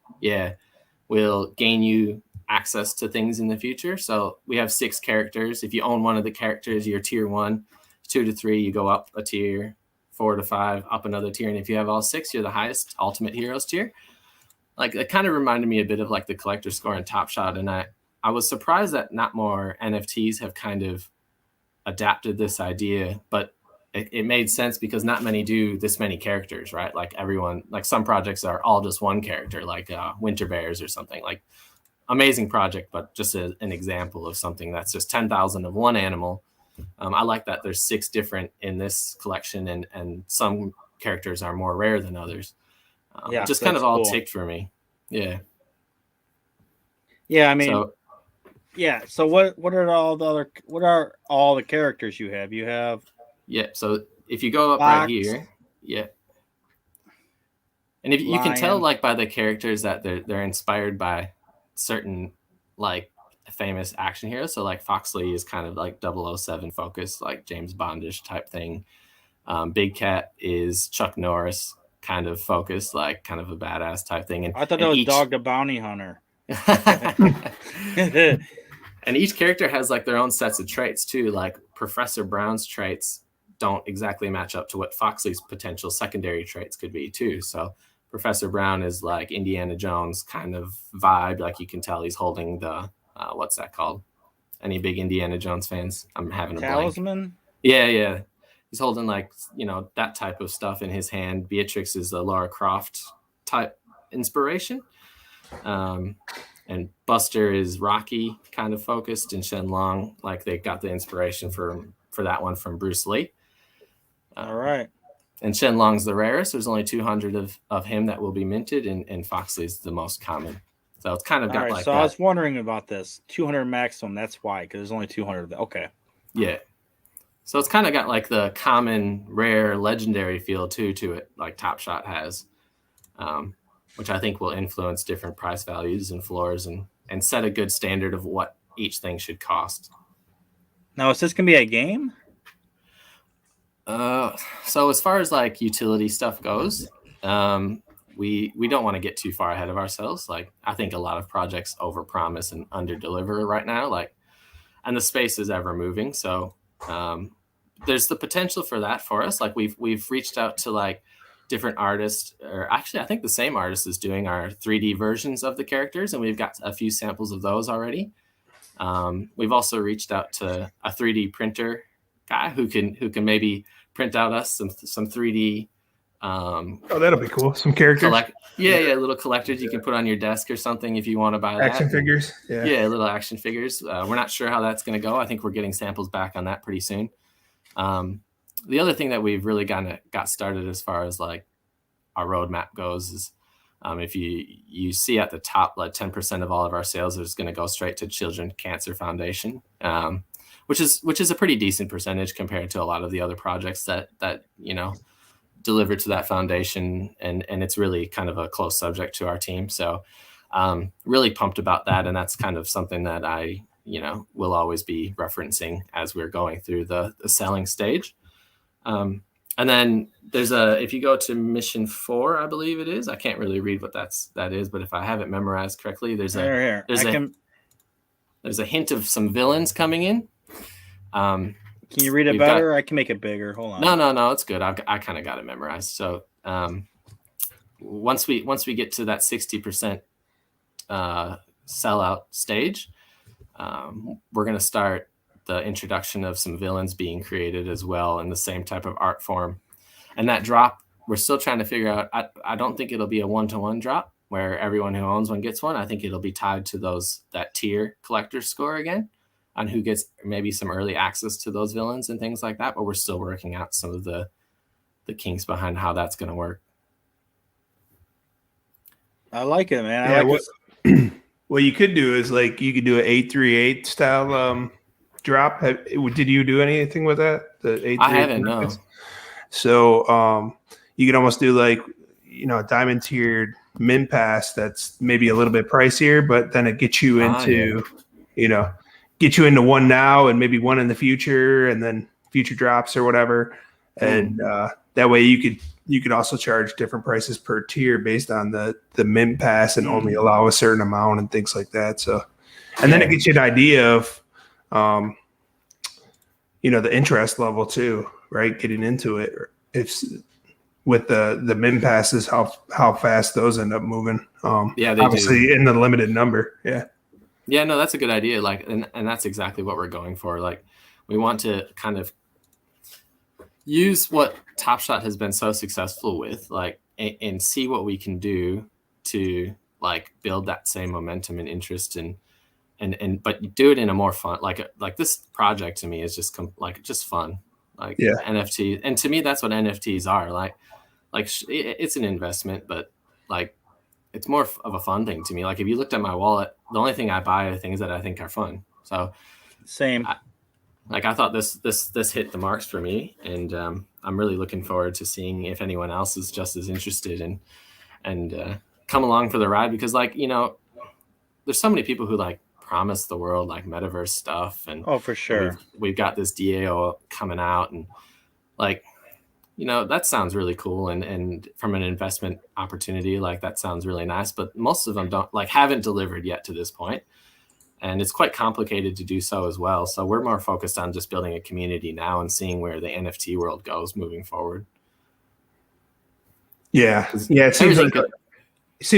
will gain you access to things in the future. So we have 6 characters. If you own one of the characters, you're tier 1. 2 to 3, you go up a tier. 4 to 5, up another tier. And if you have all 6, you're the highest Ultimate Heroes tier. Like it kind of reminded me a bit of like the collector score in Top Shot. And I was surprised that not more NFTs have kind of adapted this idea, but it made sense because not many do this many characters, right? Like everyone, like some projects are all just one character, like Winter Bears or something. Like amazing project, but just an example of something that's just 10,000 of one animal. I like that there's 6 different in this collection and some characters are more rare than others. Just kind of all ticked for me. Yeah. Yeah. I mean, so what are all the characters you have? You have. Yeah. So if you go up right here, and if you can tell like by the characters that they're inspired by certain like famous action heroes. So like Foxley is kind of like 007 focused, like James Bondish type thing. Big Cat is Chuck Norris kind of focused, like kind of a badass type thing. And I thought that was Dog the Bounty Hunter. And each character has like their own sets of traits too. Like Professor Brown's traits don't exactly match up to what Foxley's potential secondary traits could be too. So Professor Brown is like Indiana Jones kind of vibe. Like you can tell he's holding the what's that called? Any big Indiana Jones fans? I'm having a talisman. Blank. Yeah. he's holding like, you know, that type of stuff in his hand. Beatrix is a Lara Croft type inspiration. And Buster is Rocky kind of focused, and Shenlong, like they got the inspiration for that one from Bruce Lee. All right. And Shenlong's the rarest. There's only 200 of him that will be minted, and Foxley's the most common. So it's kind of got like so that. I was wondering about this 200 maximum. That's why, because there's only 200. Okay. Yeah. So it's kind of got like the common, rare, legendary feel too to it, like Top Shot has, which I think will influence different price values and floors and set a good standard of what each thing should cost. Now, is this going to be a game? So as far as like utility stuff goes, we don't want to get too far ahead of ourselves. Like I think a lot of projects overpromise and underdeliver right now, like, and the space is ever moving. So there's the potential for that for us. Like we've reached out to like different artists, or actually I think the same artist is doing our 3D versions of the characters, and we've got a few samples of those already. We've also reached out to a 3D printer guy who can maybe print out us some 3D. That'll be cool. Some characters. Little collectors you can put on your desk or something if you want to buy action figures. Yeah, little action figures. We're not sure how that's going to go. I think we're getting samples back on that pretty soon. The other thing that we've really got started as far as like our roadmap goes is if you see at the top, like 10% of all of our sales is going to go straight to Children's Cancer Foundation, which is a pretty decent percentage compared to a lot of the other projects that you know delivered to that foundation, and it's really kind of a close subject to our team. So really pumped about that, and that's kind of something that I will always be referencing as we're going through the selling stage. And then if you go to mission 4, I believe it is. I can't really read what that is, but if I have it memorized correctly, there's a hint of some villains coming in. Can you read it better? I can make it bigger. Hold on. No, it's good. I kind of got it memorized. So once we get to that 60% sellout stage, we're going to start the introduction of some villains being created as well in the same type of art form. And that drop, we're still trying to figure out. I don't think it'll be a 1-to-1 drop where everyone who owns one gets one. I think it'll be tied to that tier collector score again on who gets maybe some early access to those villains and things like that. But we're still working out some of the kinks behind how that's going to work. I like it, man. What you could do is like you could do an 838 style drop. Did you do anything with that? The 838? I haven't, no. So you could almost do like a diamond tiered min pass that's maybe a little bit pricier, but then it gets you into get you into one now and maybe one in the future, and then future drops or whatever. And that way you could also charge different prices per tier based on the min pass and only allow a certain amount and things like that. So, and then it gets you an idea of, the interest level too, right? Getting into it. If with the min passes, how fast those end up moving. They obviously do. In the limited number. Yeah. Yeah, no, that's a good idea. Like, and that's exactly what we're going for. Like, we want to kind of use what Top Shot has been so successful with, like, and see what we can do to like build that same momentum and interest and but do it in a more fun, like this project to me is just just fun, like NFT. And to me, that's what NFTs are. Like it's an investment, but like it's more of a fun thing to me. Like if you looked at my wallet, the only thing I buy are things that I think are fun. So same. I thought this hit the marks for me, and I'm really looking forward to seeing if anyone else is just as interested and come along for the ride, because there's so many people who like promise the world like metaverse stuff, and for sure we've got this DAO coming out, and like that sounds really cool, and from an investment opportunity, like that sounds really nice, but most of them haven't delivered yet to this point. And it's quite complicated to do so as well. So we're more focused on just building a community now and seeing where the NFT world goes moving forward. Yeah. It seems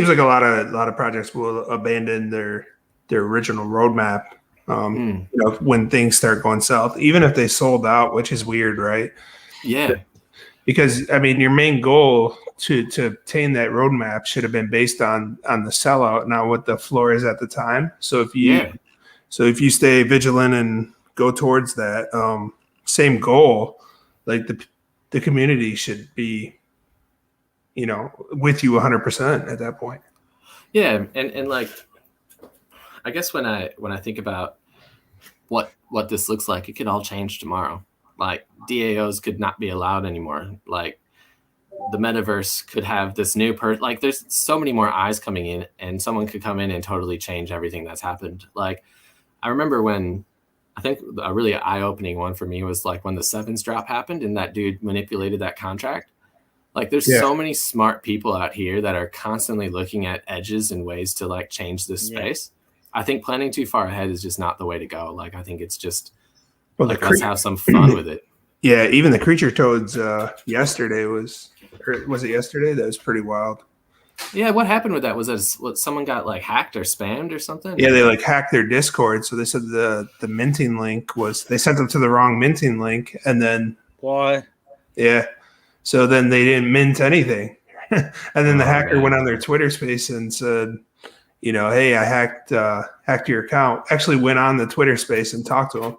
like a lot of projects will abandon their original roadmap. When things start going south, even if they sold out, which is weird, right? Yeah. Because I mean, your main goal to obtain that roadmap should have been based on the sellout, not what the floor is at the time. So if you stay vigilant and go towards that same goal, like the community should be, with you 100% at that point. Yeah, and like, I guess when I think about what this looks like, it could all change tomorrow. Like DAOs could not be allowed anymore. Like the metaverse could have this new like there's so many more eyes coming in, and someone could come in and totally change everything that's happened. Like I remember when, I think a really eye-opening one for me was like when the Sevens drop happened and that dude manipulated that contract. Like there's so many smart people out here that are constantly looking at edges and ways to like change this space. I think planning too far ahead is just not the way to go. Like I think it's just let's have some fun with it. Yeah, even the creature toads yesterday was it yesterday? That was pretty wild. Yeah, what happened with that? Was that someone got like hacked or spammed or something? Yeah, they like hacked their Discord. So they said the minting link they sent them to the wrong minting link, and then why? Yeah, so then they didn't mint anything, and then the hacker went on their Twitter space and said, hey, I hacked your account. Actually went on the Twitter space and talked to him.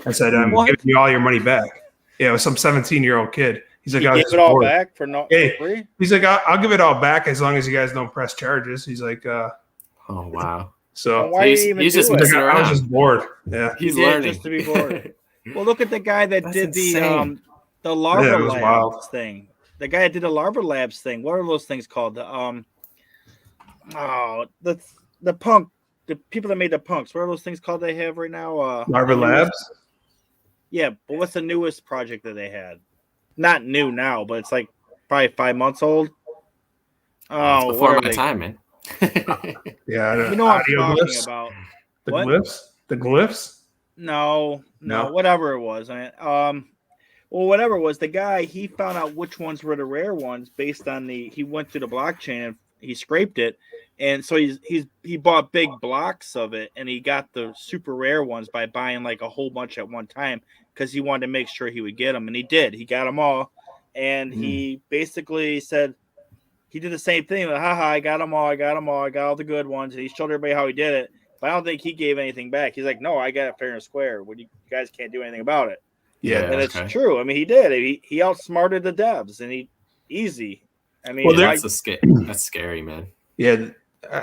I said, I'm giving you all your money back. Yeah, it was some 17-year-old kid. He's like, I gave it all back for free? He's like, I'll give it all back as long as you guys don't press charges. He's like, oh, wow. So why he's just messing around. I was just bored. Yeah. He's learning. Just to be bored. Well, look at the guy that did the Larva Labs thing. The guy that did the Larva Labs thing. What are those things called? The punk, the people that made the punks. What are those things called they have right now? Larva Labs? Yeah, but what's the newest project that they had? Not new now, but it's like probably 5 months old. Oh, before my time, man. Yeah, I don't you know what I'm talking about. The glyphs? The glyphs? No, whatever it was. Well, whatever it was, the guy, he found out which ones were the rare ones based on he went through the blockchain and he scraped it. And so he bought big blocks of it, and he got the super rare ones by buying like a whole bunch at one time because he wanted to make sure he would get them, and he did. He got them all, and he basically said he did the same thing. Like, haha, I got them all. I got all the good ones, and he showed everybody how he did it. But I don't think he gave anything back. He's like, no, I got it fair and square. You guys can't do anything about it. Yeah, and it's true. I mean, he did. He outsmarted the devs, and easy. I mean, well, that's scary, man. Yeah.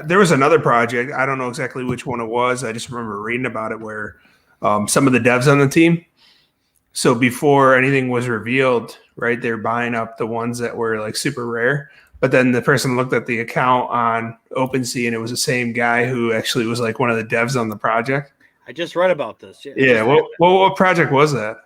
There was another project. I don't know exactly which one it was. I just remember reading about it where some of the devs on the team. So before anything was revealed, right, they're buying up the ones that were like super rare. But then the person looked at the account on OpenSea, and it was the same guy who actually was like one of the devs on the project. I just read about this. Yeah. What project was that?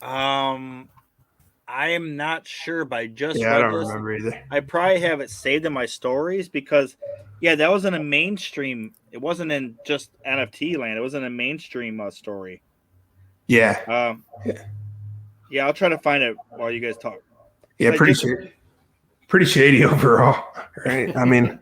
I am not sure, but I just I don't remember either. I probably have it saved in my stories because, that was in a mainstream. It wasn't in just NFT land. It was in a mainstream story. Yeah. I'll try to find it while you guys talk. Yeah, pretty shady overall, right? I mean,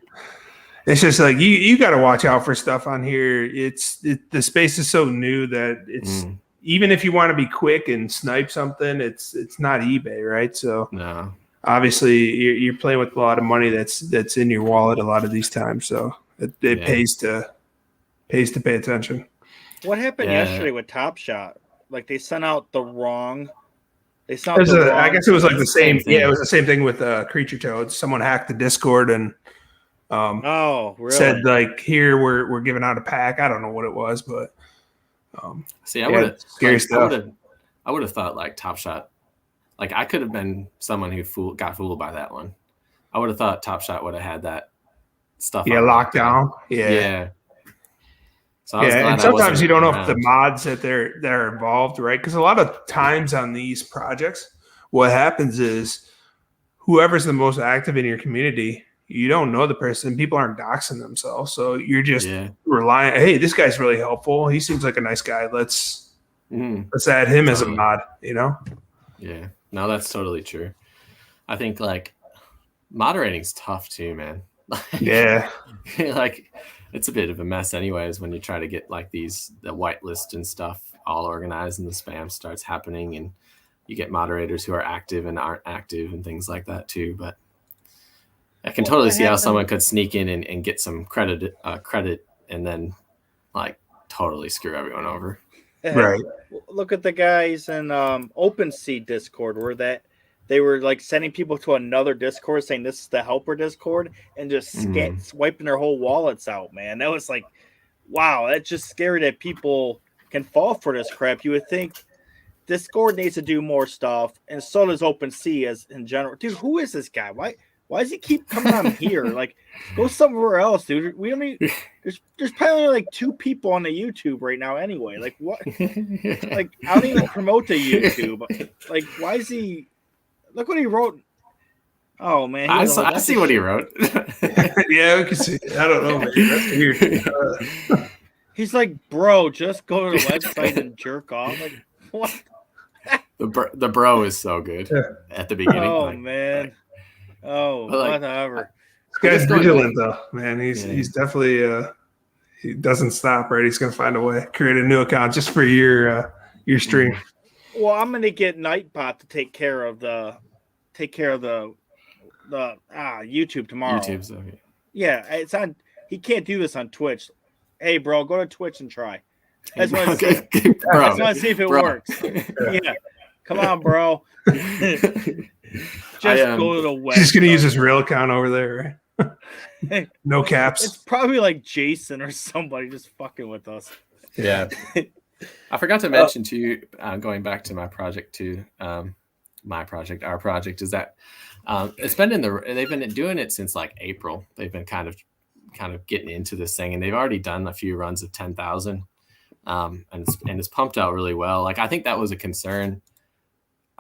it's just like you got to watch out for stuff on here. The space is so new that it's. Even if you want to be quick and snipe something, it's not eBay, right? So no, obviously you're playing with a lot of money that's in your wallet a lot of these times. So it pays to pay attention. What happened yesterday with Top Shot? Like they sent out the wrong. I guess it was like the same. Yeah, it was the same thing with Creature Toads. Someone hacked the Discord and really? said like, here we're giving out a pack. I don't know what it was, but. See, I would have scary stuff. I would have thought like Top Shot, like I could have been someone who got fooled by that one. I would have thought Top Shot would have had that stuff. Yeah, locked down. Yeah. So and sometimes you don't know if the mods that are involved, right? Because a lot of times on these projects, what happens is whoever's the most active in your community. You don't know the person. People aren't doxing themselves. So you're just relying. Hey, this guy's really helpful. He seems like a nice guy. Let's add him as a mod, Yeah. No, that's totally true. I think like moderating's tough too, man. Yeah. Like it's a bit of a mess anyways when you try to get like the whitelist and stuff all organized and the spam starts happening. And you get moderators who are active and aren't active and things like that too. But I can totally see how someone could sneak in and get some credit and then like totally screw everyone over. Right. Look at the guys in OpenSea Discord where they were like sending people to another Discord saying this is the helper Discord and just swiping their whole wallets out, man. That was like, wow, that's just scary that people can fall for this crap. You would think Discord needs to do more stuff, and so does OpenSea as in general. Dude, who is this guy? Why does he keep coming on here? Like, go somewhere else, dude. We don't need. There's probably like 2 people on the YouTube right now, anyway. Like, what? Like, I don't even promote the YouTube. Like, why is he? Look what he wrote. Oh man, I see what he wrote. Yeah, we can see. I don't know, man. That's weird. He's like, bro, just go to the website and jerk off. Like, what? The bro is so good at the beginning. Oh man. Oh, whatever. This guy's vigilant though, man. He's definitely he doesn't stop, right? He's gonna find a way. Create a new account just for your stream. Well, I'm gonna get Nightbot to take care of the YouTube tomorrow. YouTube's okay. Yeah, it's on. He can't do this on Twitch. Hey, bro, go to Twitch and try. I just want to see if it works. Yeah, come on, bro. Go to the website. He's gonna use his real account over there, right? No caps. It's probably like Jason or somebody just fucking with us. Yeah. I forgot to mention to you, going back to my project too. Our project is that it's been they've been doing it since like April. They've been kind of getting into this thing, and they've already done a few runs of 10,000, and it's pumped out really well. Like, I think that was a concern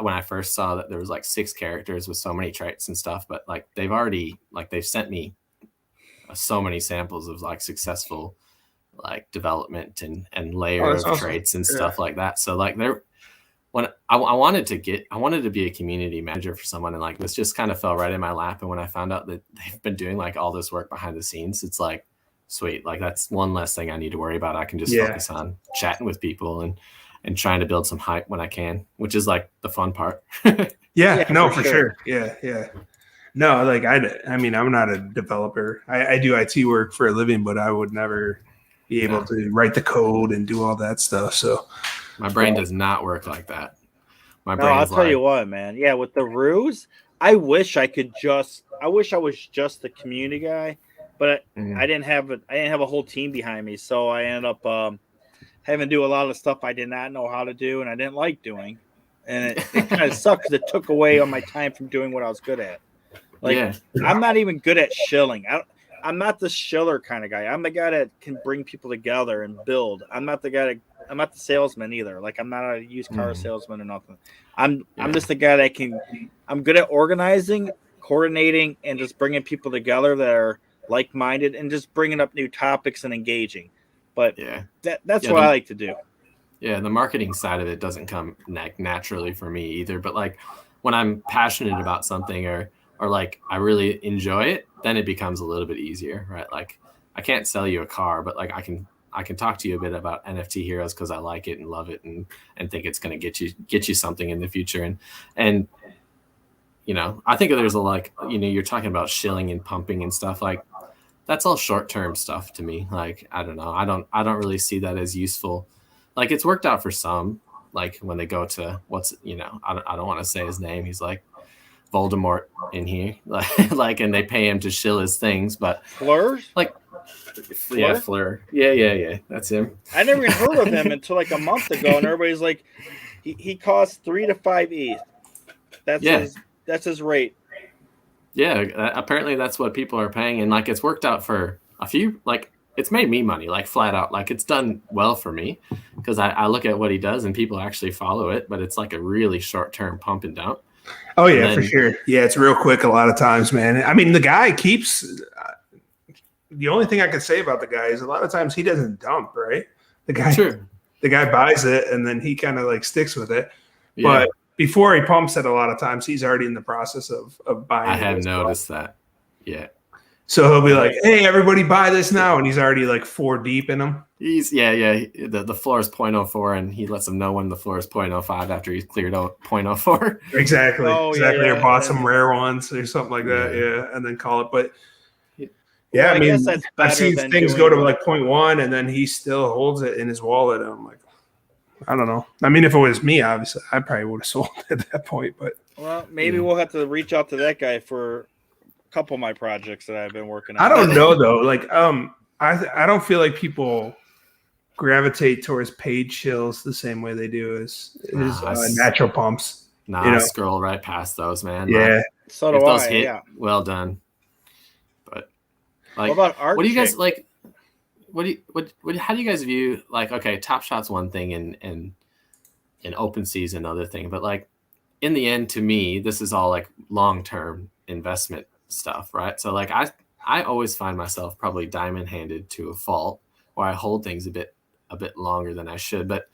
when I first saw that there was like 6 characters with so many traits and stuff, but like they've sent me so many samples of like successful like development and layer of awesome. Traits and stuff like that. So like when I wanted to be a community manager for someone, and like this just kind of fell right in my lap. And when I found out that they've been doing like all this work behind the scenes, it's like, sweet, like that's one less thing I need to worry about. I can just focus on chatting with people and trying to build some hype when I can, which is like the fun part. Yeah, for sure. Yeah. No, like I mean, I'm not a developer. I do IT work for a living, but I would never be able to write the code and do all that stuff. So my brain does not work like that. I'll tell you what, man. Yeah, with the ruse, I wish I was just the community guy, but I didn't have a whole team behind me, so I ended up having to do a lot of stuff I did not know how to do and I didn't like doing, and it kind of sucked because it took away on my time from doing what I was good at. Like, I'm not even good at shilling. I'm not the shiller kind of guy. I'm the guy that can bring people together and build. I'm not the salesman either. Like, I'm not a used car salesman or nothing. I'm just the guy that I'm good at organizing, coordinating, and just bringing people together that are like-minded and just bringing up new topics and engaging. But that's what I like to do. Yeah, the marketing side of it doesn't come naturally for me either. But like when I'm passionate about something or like I really enjoy it, then it becomes a little bit easier, right? Like I can't sell you a car, but like I can talk to you a bit about NFT heroes because I like it and love it and think it's going to get you something in the future. And you know, I think there's you're talking about shilling and pumping and stuff, like that's all short-term stuff to me. Like, I don't know. I don't really see that as useful. Like, it's worked out for some, like when they go to I don't want to say his name. He's like Voldemort in here, like, and they pay him to shill his things, but Fleur? Like, yeah, Fleur. Yeah. That's him. I never even heard of him until like a month ago, and everybody's like, he costs 3 to 5 ETH. That's his rate. Yeah, apparently that's what people are paying, and like it's worked out for a few. Like, it's made me money, like flat out. Like, it's done well for me because I look at what he does and people actually follow it, but it's like a really short-term pump and dump. Oh yeah, for sure. Yeah, it's real quick a lot of times, man. I mean, the guy keeps. The only thing I can say about the guy is a lot of times he doesn't dump, right? The guy buys it and then he kind of like sticks with it, but before he pumps it, a lot of times he's already in the process of buying. I have noticed that. Yeah. So he'll be like, "Hey, everybody, buy this now," and he's already like 4 deep in them. He's The floor is 0.04, and he lets them know when the floor is 0.05 after he's cleared out 0.04. Exactly. Oh, exactly. yeah, Or bought some rare ones or something like that. Yeah, and then call it. But yeah, Well, I mean, guess that's I've seen than things doing go to like 0.1, and then he still holds it in his wallet. And I'm like, I don't know. I mean, if it was me, obviously, I probably would have sold at that point. But well, maybe we'll have to reach out to that guy for a couple of my projects that I've been working on. I don't know though. Like, I don't feel like people gravitate towards paid shills the same way they do as natural pumps. I scroll right past those, man. Yeah. So do those I. hit, yeah. well done. But like, what about art? What do you guys like? How do you guys view, like, okay, Top Shot's one thing and OpenSea's another thing, but like in the end, to me, this is all like long-term investment stuff, right? So like I always find myself probably diamond-handed to a fault, where I hold things a bit longer than I should. But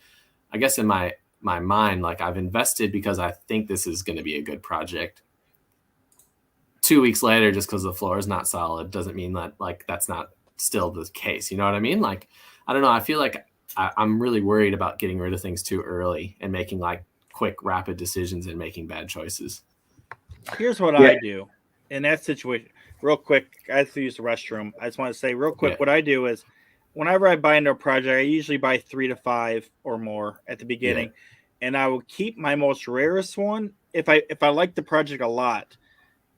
I guess in my mind, like, I've invested because I think this is going to be a good project. 2 weeks later, just because the floor is not solid doesn't mean that, like, that's not still the case. You know what I mean? Like, I don't know. I feel like I'm really worried about getting rid of things too early and making like quick, rapid decisions and making bad choices. Here's what I do in that situation. Real quick, I have to use the restroom. I just want to say real quick, what I do is whenever I buy into a project, I usually buy 3 to 5 or more at the beginning, and I will keep my most rarest one. If I like the project a lot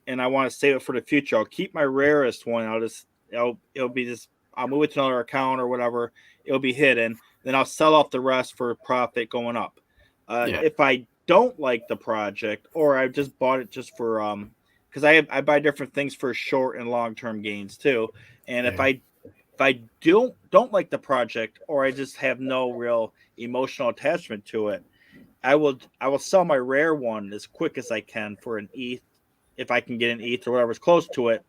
and I want to save it for the future, I'll keep my rarest one. I'll move it to another account or whatever. It'll be hidden. Then I'll sell off the rest for profit going up. If I don't like the project, or I just bought it just for because I buy different things for short and long term gains too. And if I don't like the project, or I just have no real emotional attachment to it, I will sell my rare one as quick as I can for an ETH, if I can get an ETH or whatever's close to it,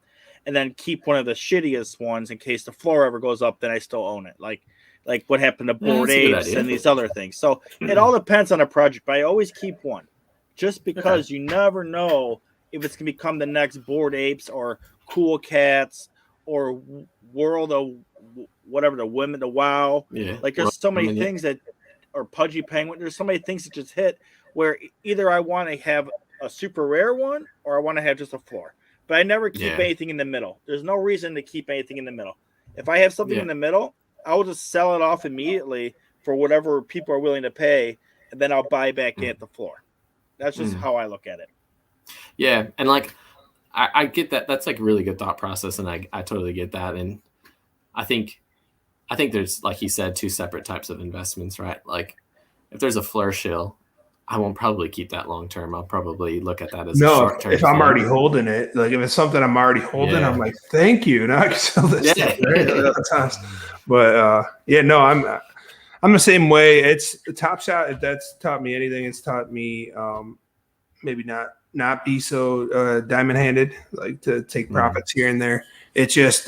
and then keep one of the shittiest ones in case the floor ever goes up. Then I still own it. Like what happened to Bored Apes and these other things. So it all depends on a project, but I always keep one, just because you never know if it's gonna become the next Bored Apes or Cool Cats or World of whatever, the WoW. Like there's so many things that, or Pudgy Penguin. There's so many things that just hit where either I want to have a super rare one or I want to have just a floor. But I never keep anything in the middle. There's no reason to keep anything in the middle. If I have something in the middle, I will just sell it off immediately for whatever people are willing to pay, and then I'll buy back in at the floor. That's just how I look at it. Yeah, and like I get that. That's like a really good thought process, and I totally get that. And I think there's, like he said, 2 separate types of investments, right? Like if there's a floor shill, I won't probably keep that long term. I'll probably look at that as a short term. If I'm already holding it, like if it's something I'm already holding, I'm like, thank you. Now I can sell this stuff, right? But I'm the same way. It's the Top Shot. If that's taught me anything, it's taught me maybe not be so diamond handed, like to take profits here and there. It's just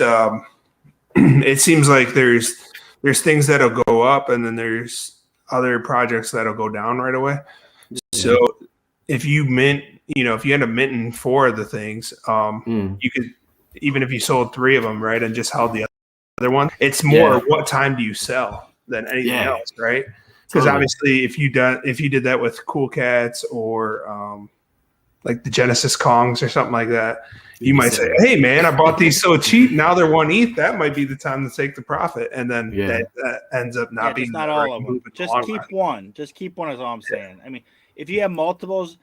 it seems like there's things that'll go up, and then there's other projects that'll go down right away. So if you if you end up minting 4 of the things, you could, even if you sold 3 of them, right, and just held the other one, it's more what time do you sell than anything else, right? Because obviously if you did that with Cool Cats or like the Genesis Kongs or something like that, you might say, hey man, I bought these so cheap, now they're 1 ETH, that might be the time to take the profit. And then that ends up not being not all of them. Just keep one. Just keep one is all I'm saying. I mean, if you have multiples,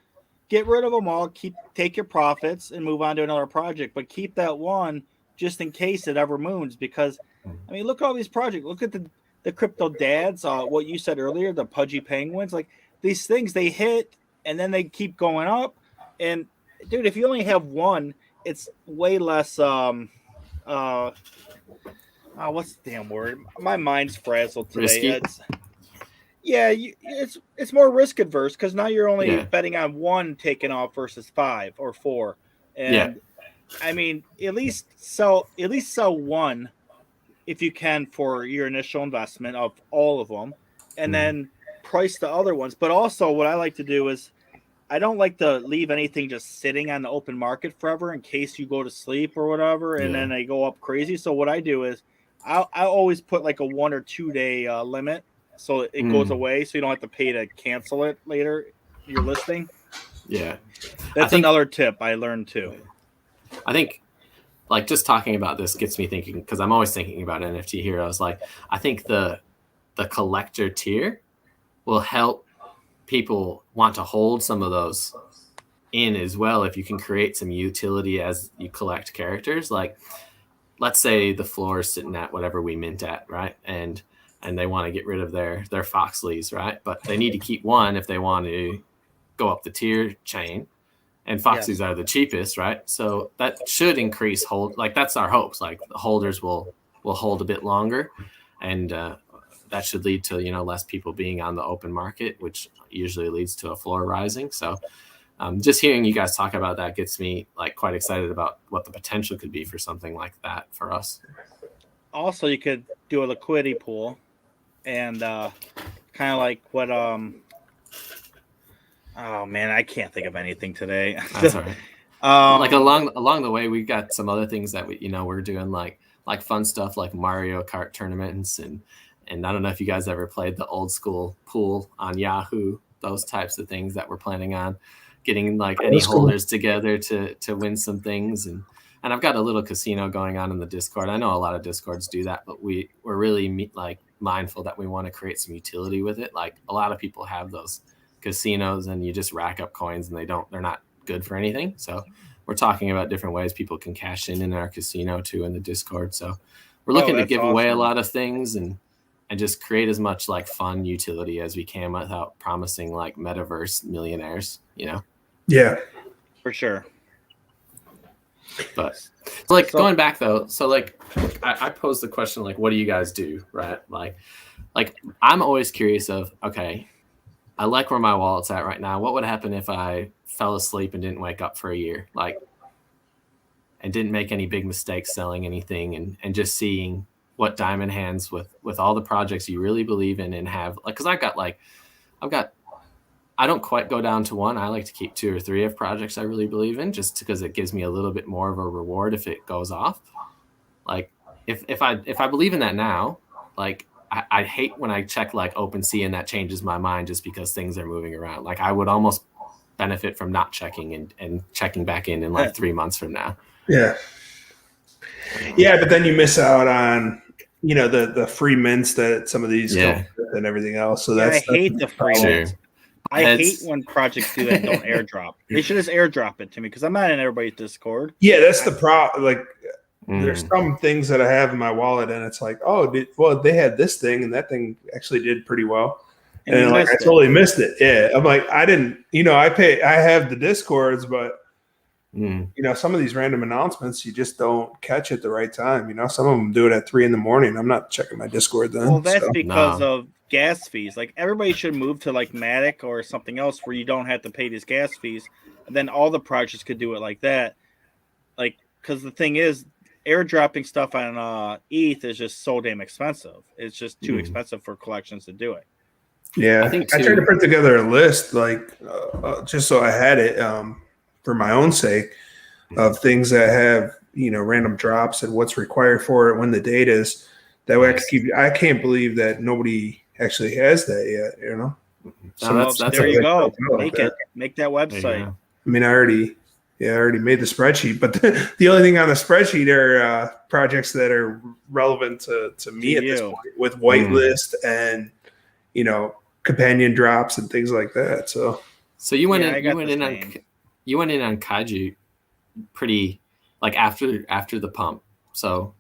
get rid of them all, take your profits and move on to another project, but keep that one just in case it ever moons. Because I mean, look at all these projects. Look at the crypto dads, what you said earlier, the Pudgy Penguins, like these things, they hit and then they keep going up. And dude, if you only have one, it's way less what's the damn word? My mind's frazzled today. It's more risk adverse because now you're only betting on one taking off versus 5 or 4. And I mean, at least sell one if you can for your initial investment of all of them, and then price the other ones. But also what I like to do is I don't like to leave anything just sitting on the open market forever in case you go to sleep or whatever, and then they go up crazy. So what I do is I always put like a 1 or 2 day limit, so it goes away, so you don't have to pay to cancel it later. Your listing. Yeah, that's another tip I learned too. I think, like, just talking about this gets me thinking, because I'm always thinking about NFT heroes. Like, I think the collector tier will help people want to hold some of those in as well if you can create some utility as you collect characters. Like, let's say the floor is sitting at whatever we mint at, right? And they want to get rid of their Foxleys, right? But they need to keep one if they want to go up the tier chain. And Foxleys are the cheapest, right? So that should increase hold. Like, that's our hopes. Like, the holders will hold a bit longer, and that should lead to, less people being on the open market, which usually leads to a floor rising. So just hearing you guys talk about that gets me like quite excited about what the potential could be for something like that for us. Also, you could do a liquidity pool, and kind of like what oh man, I can't think of anything today. That's all right. Like along the way, we got some other things that we're doing, like fun stuff like Mario Kart tournaments, and I don't know if you guys ever played the old school pool on Yahoo, those types of things that we're planning on getting, like any holders together to win some things. And I've got a little casino going on in the Discord. I know a lot of Discords do that, but we're really mindful that we want to create some utility with it. Like, a lot of people have those casinos and you just rack up coins and they're not good for anything. So we're talking about different ways people can cash in our casino too in the Discord. So we're looking to give away a lot of things and just create as much like fun utility as we can without promising like metaverse millionaires, Yeah, for sure. But going back though, so like I posed the question, like, what do you guys do, right? Like I'm always curious of, okay, I like where my wallet's at right now. What would happen if I fell asleep and didn't wake up for a year, and didn't make any big mistakes selling anything, and just seeing what diamond hands with all the projects you really believe in and have, like, because I don't quite go down to one. I like to keep 2 or 3 of projects I really believe in, just because it gives me a little bit more of a reward if it goes off. Like, if I believe in that now, like, I hate when I check like OpenSea and that changes my mind just because things are moving around. Like, I would almost benefit from not checking and checking back in like 3 months from now. Yeah. Yeah, but then you miss out on, the free mints that some of these come with and everything else. So I hate the free mints. I hate when projects do that and don't airdrop. They should just airdrop it to me because I'm not in everybody's Discord. Yeah, that's the problem. Like, there's some things that I have in my wallet, and it's like, they had this thing, and that thing actually did pretty well. And like, I totally missed it. Yeah, I'm like, I didn't. I have the Discords, but some of these random announcements you just don't catch at the right time. Some of them do it at 3 a.m. I'm not checking my Discord then. Well, that's because of gas fees. Like, everybody should move to like Matic or something else where you don't have to pay these gas fees, and then all the projects could do it like that. Like, because the thing is, airdropping stuff on ETH is just so damn expensive. It's just too expensive for collections to do it. Yeah, I tried to put together a list, like just so I had it for my own sake, of things that have random drops and what's required for it, when the date is. That way, I can't believe that nobody actually has that yet. So there you go. Make that website. I mean, I already made the spreadsheet, but the only thing on the spreadsheet are projects that are relevant to me at this point, with whitelist and companion drops and things like that. So you went in on Kaiju pretty, like, after the pump. So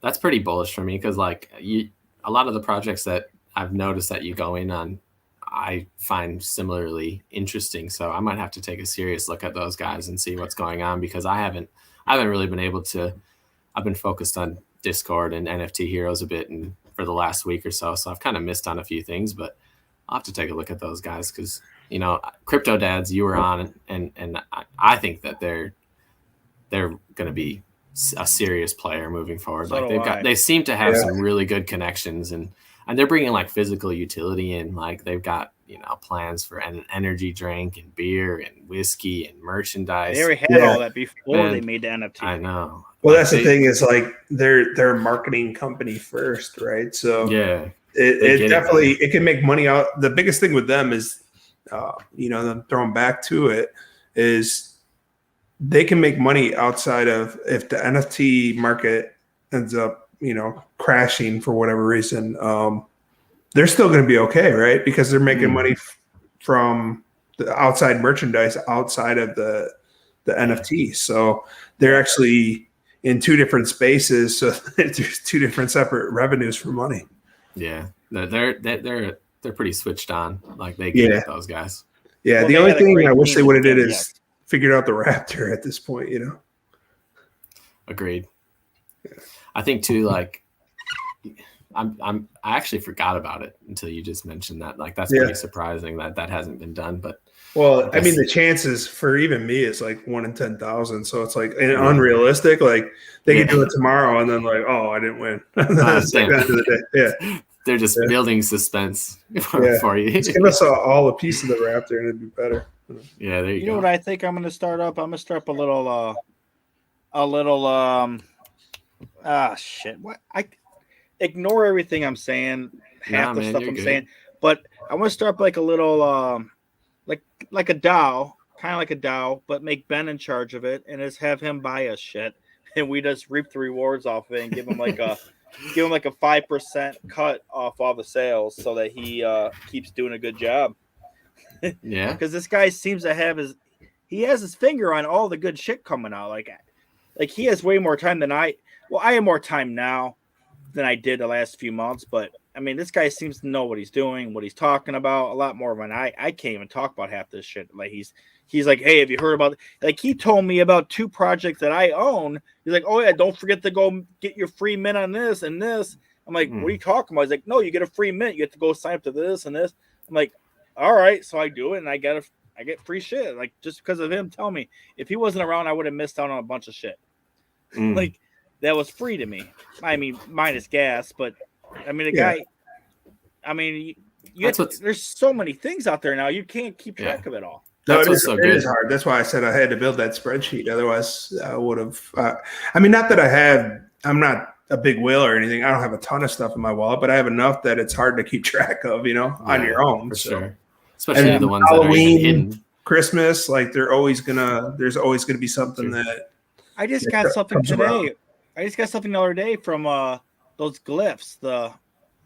that's pretty bullish for me, because like a lot of the projects that I've noticed that you go in on, I find similarly interesting. So I might have to take a serious look at those guys and see what's going on, because I haven't really been able to. I've been focused on Discord and NFT Heroes a bit, and for the last week or so I've kind of missed on a few things, but I'll have to take a look at those guys, because Crypto Dads, you were on, and I think that they're going to be a serious player moving forward. Like, they seem to have some really good connections, and they're bringing like physical utility in. Like, they've got plans for an energy drink and beer and whiskey and merchandise. They already had all that before they made the NFT. I know. Well, that's the thing is like they're a marketing company first, right? So yeah, it definitely it can make money out. The biggest thing with them is, them throwing back to it is they can make money outside of if the NFT market ends up, crashing for whatever reason. They're still going to be okay, right? Because they're making money from the outside merchandise outside of the NFT. So they're actually in two different spaces. So there's two different separate revenues for money. Yeah, they're pretty switched on. Like they get those guys. Yeah, the only thing I wish they would have did is figured out the Raptor at this point. Agreed. Yeah. I think too. Like, I actually forgot about it until you just mentioned that. Like, that's pretty surprising that hasn't been done. But I mean, the chances for even me is like 1 in 10,000. So it's like unrealistic. Like they could do it tomorrow, and then like, oh, I didn't win. That's like the end of the day. Yeah, they're just building suspense for you. Just give us all a piece of the Raptor, and it'd be better. Yeah, there you go. You know what I think I'm going to start up? I'm going to start up a little shit. What ignore everything I'm saying, half the stuff I'm saying, but I want to start up like a little like a DAO, kind of like a DAO, but make Ben in charge of it and just have him buy us shit, and we just reap the rewards off of it and give him like a 5% cut off all the sales so that he keeps doing a good job. Yeah, because this guy seems to have his finger on all the good shit coming out. Like he has way more time than I have more time now than I did the last few months, but I mean, this guy seems to know what he's doing, what he's talking about a lot more than I can't even talk about half this shit. Like he's like, hey, have you heard about it? Like he told me about 2 projects that I own. He's like, oh yeah, don't forget to go get your free mint on this and this. I'm like, what are you talking about? He's like, no, you get a free mint. You have to go sign up to this and this. I'm like, all right, so I do it and I get free shit. Like just because of him telling me. If he wasn't around, I would have missed out on a bunch of shit. Like that was free to me. I mean, minus gas, but I mean, guy. I mean, there's so many things out there now. You can't keep track of it all. No, it is hard. That's why I said I had to build that spreadsheet. Otherwise, I would have. I mean, not that I'm not a big whale or anything. I don't have a ton of stuff in my wallet, but I have enough that it's hard to keep track of, on your own. For sure. Especially the ones Halloween, that are hidden. Christmas, like there's always gonna be something that. I just got something today. Around. I just got something the other day from those glyphs.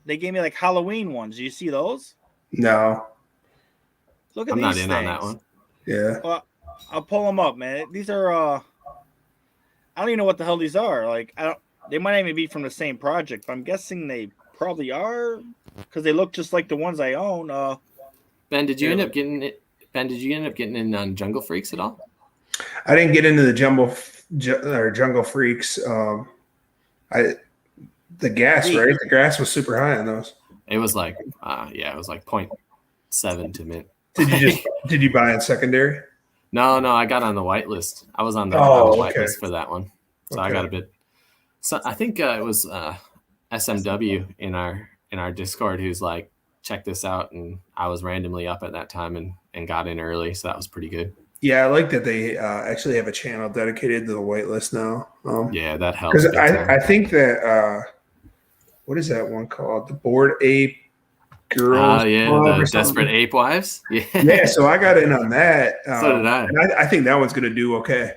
They gave me like Halloween ones. Do you see those? No. Look at I'm these not things. in on that one. Yeah. Well, I'll pull them up, man. These are I don't even know what the hell these are. Like they might not even be from the same project, but I'm guessing they probably are because they look just like the ones I own. Ben, did you end up getting it? Ben, did you end up getting in on Jungle Freaks at all? I didn't get into the Jungle Freaks. The gas, right? The gas was super high on those. It was like, it was like 0.7 to mint. Did you buy in secondary? No, I got on the whitelist. I was on the whitelist for that one, so I got a bit. So I think it was SMW in our Discord who's like, check this out, and I was randomly up at that time and got in early, so that was pretty good. Yeah, I like that they actually have a channel dedicated to the whitelist now. Yeah, that helps. Because I think that what is that one called? The Bored Ape Girls. The Desperate Ape Wives. Yeah. Yeah, so I got in on that. So did I. And I think that one's going to do okay.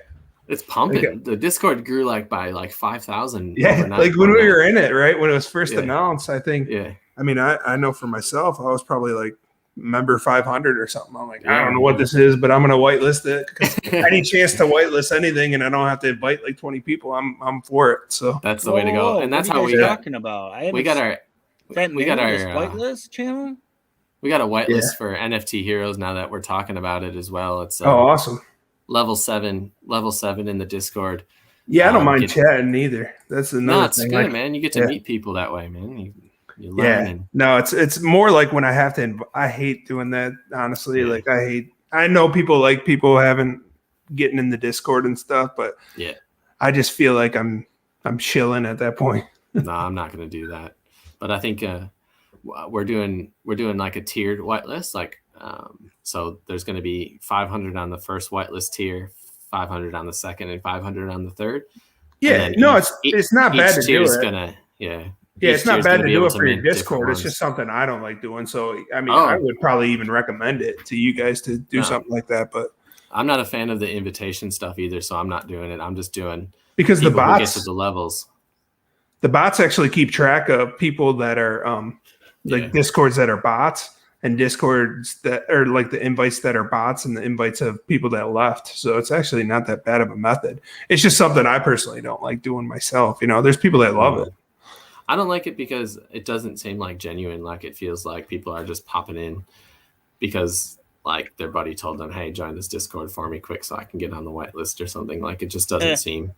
It's pumping. The Discord grew by 5,000. Yeah, like when we were in it, right? When it was first announced, I think. Yeah. I mean, I know for myself, I was probably like member 500 or something. I'm like, I don't know what this is, but I'm going to whitelist it because any chance to whitelist anything and I don't have to invite like 20 people, I'm for it. So that's the way to go. And that's how we talking about. We got our whitelist channel. We got a whitelist for NFT heroes now that we're talking about it as well. It's awesome. Level 7 in the Discord. Yeah, I don't mind chatting either. That's another thing. No, it's good, man. You get to meet people that way, man. You learn no, it's more like when I have to. I hate doing that. Honestly, like I know people like people haven't getting in the Discord and stuff, but I just feel like I'm chilling at that point. No, I'm not going to do that. But I think we're doing like a tiered whitelist, like so there's going to be 500 on the first whitelist tier, 500 on the second, and 500 on the third. Yeah, no, it's not bad to do it. Gonna, yeah, it's not bad to do it for your Discord. It's just something I don't like doing. So I mean, I would probably even recommend it to you guys to do something like that. But I'm not a fan of the invitation stuff either, so I'm not doing it. I'm just doing because the bots get to the levels. The bots actually keep track of people that are Discords that are bots, and Discords that are like the invites that are bots and the invites of people that left. So it's actually not that bad of a method. It's just something I personally don't like doing myself. There's people that love it. I don't like it because it doesn't seem like genuine. Like it feels like people are just popping in because like their buddy told them, hey, join this Discord for me quick so I can get on the whitelist or something. Like it just doesn't seem.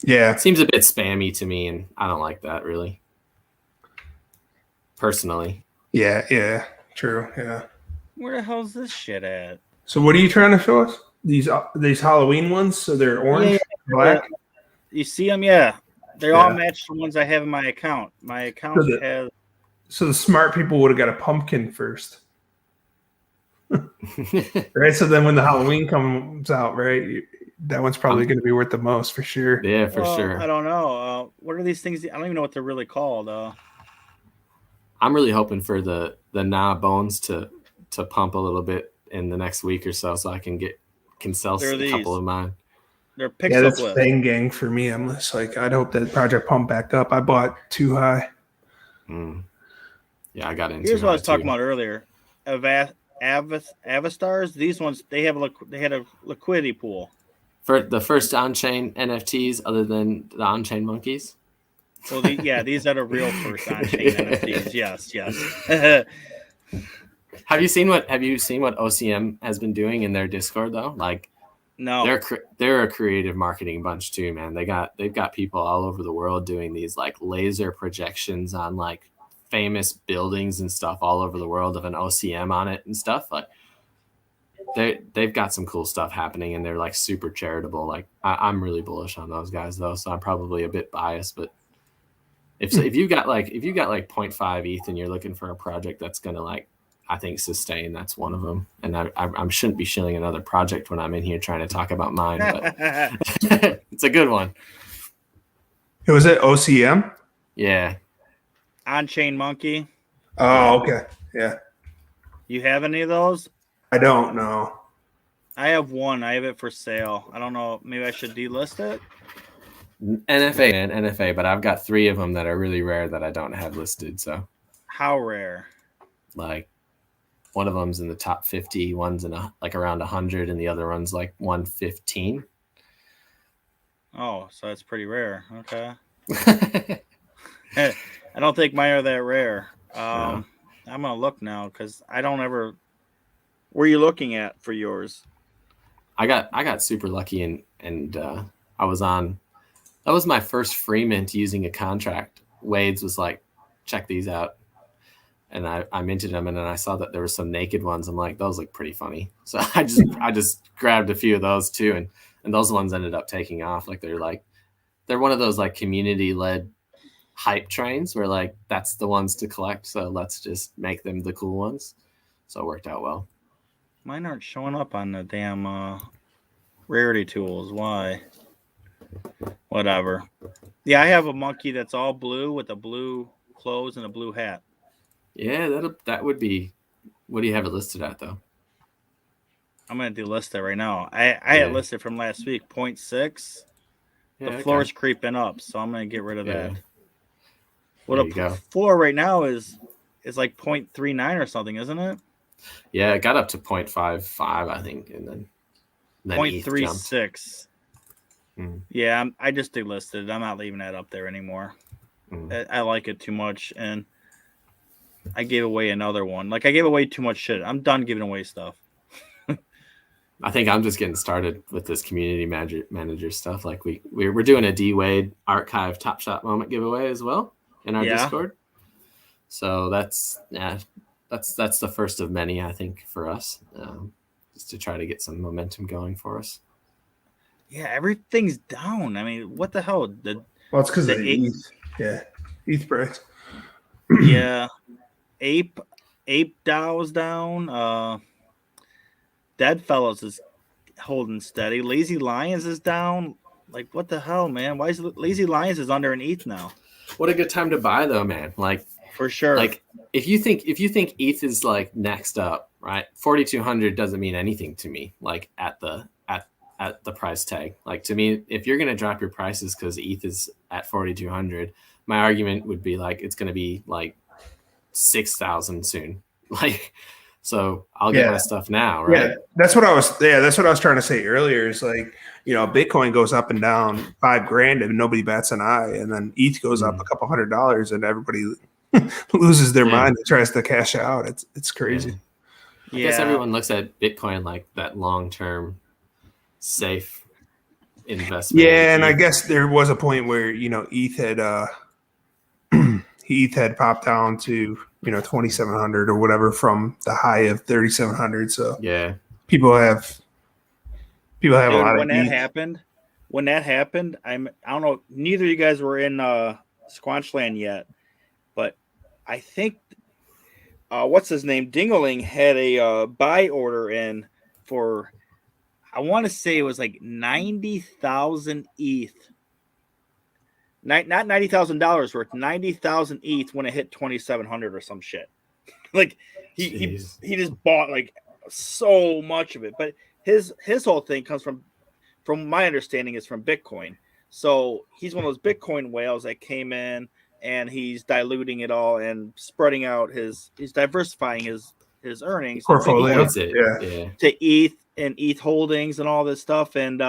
Yeah. It seems a bit spammy to me, and I don't like that really. Personally. Yeah. True. Yeah. Where the hell's this shit at? So what are you trying to show us? These Halloween ones? So they're orange, black? You see them? Yeah. They all match the ones I have in my account. My account has... So the smart people would have got a pumpkin first. Right? So then when the Halloween comes out, right, that one's probably going to be worth the most for sure. Yeah, for sure. I don't know. What are these things? I don't even know what they're really called. I'm really hoping for the Nah Bones to pump a little bit in the next week or so I can sell a couple of mine. They're pixel that's Bang Gang for me. I'm just like, I'd hope that project pump back up. I bought too high. Yeah, I got into. Here's what I was talking about earlier. Avastars. These ones they had a liquidity pool. For the first on-chain NFTs, other than the on-chain monkeys. Well, these are the real first on-chain NFTs. Yes. Have you seen what OCM has been doing in their Discord though? Like, no, they're a creative marketing bunch too, man. They've got people all over the world doing these like laser projections on like famous buildings and stuff all over the world of an OCM on it and stuff. Like, they've got some cool stuff happening, and they're like super charitable. Like, I'm really bullish on those guys though, so I'm probably a bit biased, but. If you got like 0.5 ETH and you're looking for a project that's gonna like I think sustain, that's one of them. And I shouldn't be shilling another project when I'm in here trying to talk about mine, but it's a good one. Was it OCM? Yeah. On-chain monkey. Oh, okay. Yeah. You have any of those? I don't know. I have one. I have it for sale. I don't know. Maybe I should delist it. NFA, but I've got 3 of them that are really rare that I don't have listed. So how rare? Like one of them's in the top 50, one's in like around 100, and the other one's like 115. Oh, so that's pretty rare. Okay. I don't think mine are that rare. No. I'm gonna look now because I don't ever. Where are you looking at for yours? I got super lucky and I was on. That was my first free mint using a contract. Wade's was like, check these out. And I minted them, and then I saw that there were some naked ones. I'm like, those look pretty funny. So I just grabbed a few of those too, and those ones ended up taking off. Like they're one of those like community led hype trains where like that's the ones to collect. So let's just make them the cool ones. So it worked out well. Mine aren't showing up on the damn rarity tools. Why? Whatever. Yeah, I have a monkey that's all blue with a blue clothes and a blue hat. Yeah, that would be. What do you have it listed at though? I'm gonna delist it right now. I had listed from last week 0.6. The floor's creeping up, so I'm gonna get rid of that. What a floor right now is like 0.39 or something, isn't it? Yeah, it got up to 0.55, I think, and then 0.36. Yeah, I just delisted it. I'm not leaving that up there anymore. I like it too much, and I gave away another one. Like, I gave away too much shit. I'm done giving away stuff. I think I'm just getting started with this community manager stuff. Like we're doing a D-Wade archive Top Shot moment giveaway as well in our Discord. So that's the first of many, I think, for us, just to try to get some momentum going for us. Yeah, everything's down. I mean, what the hell? Well, it's because of the ETH. Yeah, ETH price. Yeah. Ape DAO's down. Deadfellows is holding steady. Lazy Lions is down. Like, what the hell, man? Why is Lazy Lions is under an ETH now? What a good time to buy, though, man. Like, for sure. Like, if you think ETH is like next up, right? 4,200 doesn't mean anything to me. Like at the price tag. Like, to me, if you're gonna drop your prices because ETH is at 4,200, my argument would be like it's gonna be like 6,000 soon. Like, so I'll get my stuff now, right? Yeah, that's what I was trying to say earlier. Is like, Bitcoin goes up and down $5,000 and nobody bats an eye, and then ETH goes up a couple $100 and everybody loses their mind and tries to cash out. It's crazy. I guess everyone looks at Bitcoin like that long-term safe investment. Yeah, and I guess there was a point where ETH had popped down to 2,700 or whatever from the high of 3,700. So yeah, people have a lot of when that happened. I don't know. Neither of you guys were in Squanchland yet, but I think what's his name? Dingaling had a buy order in for, I want to say it was like 90,000 ETH. Not $90,000 worth, 90,000 ETH when it hit 2,700 or some shit. Like he just bought like so much of it. But his whole thing comes from my understanding, is from Bitcoin. So he's one of those Bitcoin whales that came in and he's diluting it all and spreading out he's diversifying his earnings portfolio to ETH and ETH holdings and all this stuff. And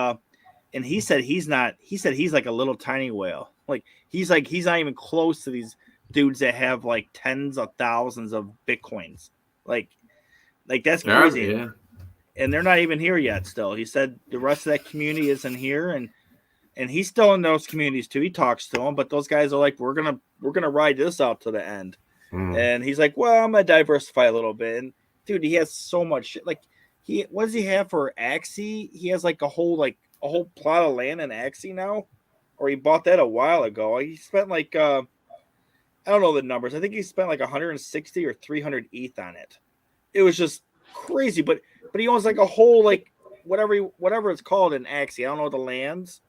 he said he's like a little tiny whale. Like he's not even close to these dudes that have like tens of thousands of Bitcoins. Like that's crazy. Yeah. And they're not even here yet still. He said the rest of that community isn't here, and he's still in those communities too. He talks to them, but those guys are like, we're gonna ride this out to the end. And he's like, well, I'm gonna diversify a little bit. And dude, he has so much shit. Like what does he have for Axie? He has like a whole plot of land in Axie now, or he bought that a while ago. He spent like I don't know the numbers. I think he spent like 160 or 300 ETH on it. It was just crazy, but he owns like a whole like whatever it's called in Axie. I don't know the lands.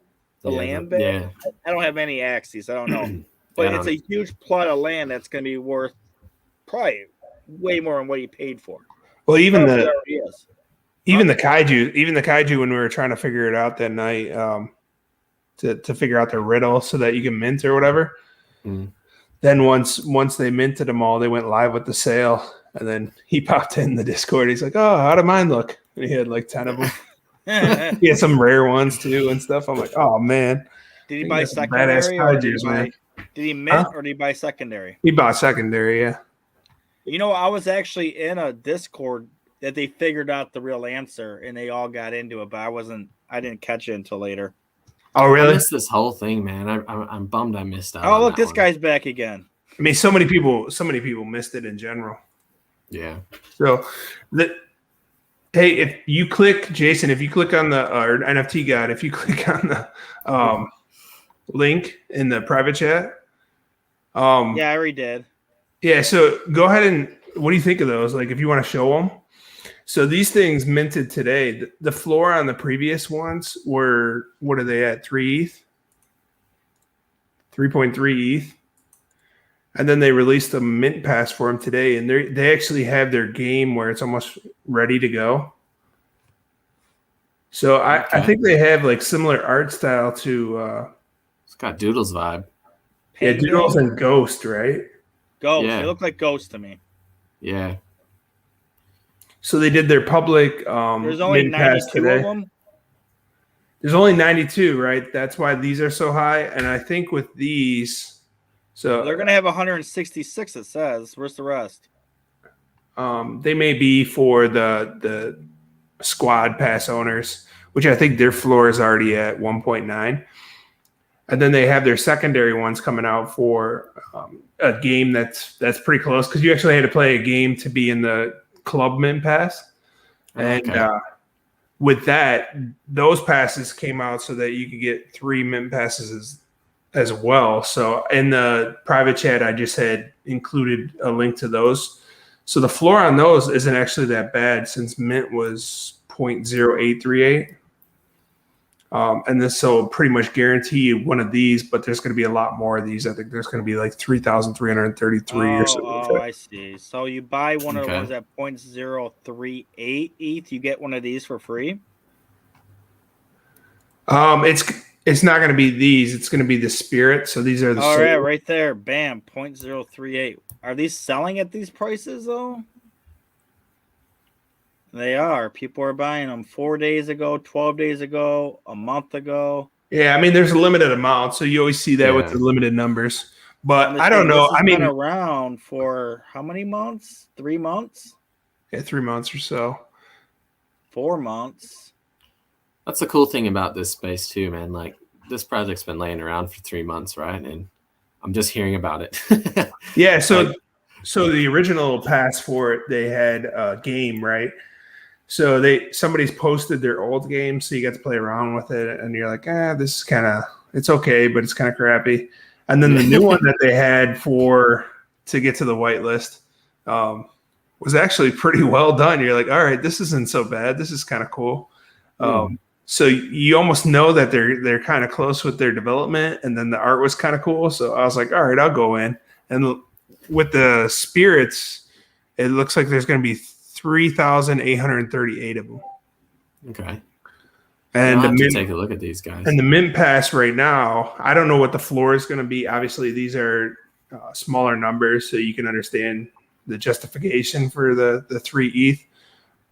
Land bank. Yeah. I don't have any Axies. I don't know. But it's a huge plot of land that's going to be worth probably way more than what he paid for. Well, even the kaiju when we were trying to figure it out that night, to figure out the riddle so that you can mint or whatever. Then once they minted them all, they went live with the sale, and then he popped in the Discord. He's like, "Oh, how did mine look?" And he had like 10 of them. He had some rare ones too and stuff. I'm like, "Oh man!" Did he buy secondary? Did he mint or did he buy secondary? He bought secondary, yeah. I was actually in a Discord that they figured out the real answer and they all got into it, but I didn't catch it until later. Oh, really? I missed this whole thing, man. I'm bummed I missed out. Oh, look, this guy's back again. I mean, so many people missed it in general. Yeah. So, hey, if you click on the NFT guide, if you click on the link in the private chat. Yeah, I already did. Yeah, so go ahead and what do you think of those? Like, if you want to show them. So these things minted today. The floor on the previous ones were, what are they at? 3 ETH? 3.3 ETH. And then they released a mint pass for them today, and they actually have their game where it's almost ready to go. So I think they have like similar art style to it's got Doodles vibe. Yeah, Doodles and Ghost, right? Ghost. Yeah. They look like Ghost to me. Yeah. So they did their public There's only mint pass 92 today. of them. There's only 92, right? That's why these are so high. And I think with these, so they're going to have 166. It says. Where's the rest? they may be for the squad pass owners, which I think their floor is already at 1.9. And then they have their secondary ones coming out for a game that's pretty close, because you actually had to play a game to be in the club mint pass. And with that, those passes came out so that you could get 3 mint passes as well. So in the private chat, I just had included a link to those. So the floor on those isn't actually that bad since mint was 0.0838. And this will pretty much guarantee you one of these, but there's going to be a lot more of these. I think there's going to be like 3,333 or something like that. I see. So you buy one of the ones at 0.038 ETH, you get one of these for free? It's not going to be these. It's going to be the Spirit. So these are the. All right, right there. Bam, 0.038. Are these selling at these prices though? They are. People are buying them 4 days ago, 12 days ago, a month ago. Yeah, I mean, there's a limited amount, so you always see that with the limited numbers. But I don't know. I mean, been around for how many months? 3 months? Yeah, 3 months or so. 4 months. That's the cool thing about this space too, man. Like this project's been laying around for 3 months, right? And I'm just hearing about it. Yeah, so the original pass for it, they had a game, right? So somebody's posted their old game, so you get to play around with it, and you're like, this is it's okay, but it's kind of crappy. And then the new one that they had to get to the whitelist was actually pretty well done. You're like, all right, this isn't so bad. This is kind of cool. So you almost know that they're kind of close with their development, and then the art was kind of cool. So I was like, all right, I'll go in. And with the spirits, it looks like there's going to be 3,838 of them. Okay. And I'll have to take a look at these guys. And the mint pass right now, I don't know what the floor is going to be. Obviously, these are smaller numbers, so you can understand the justification for the 3 ETH.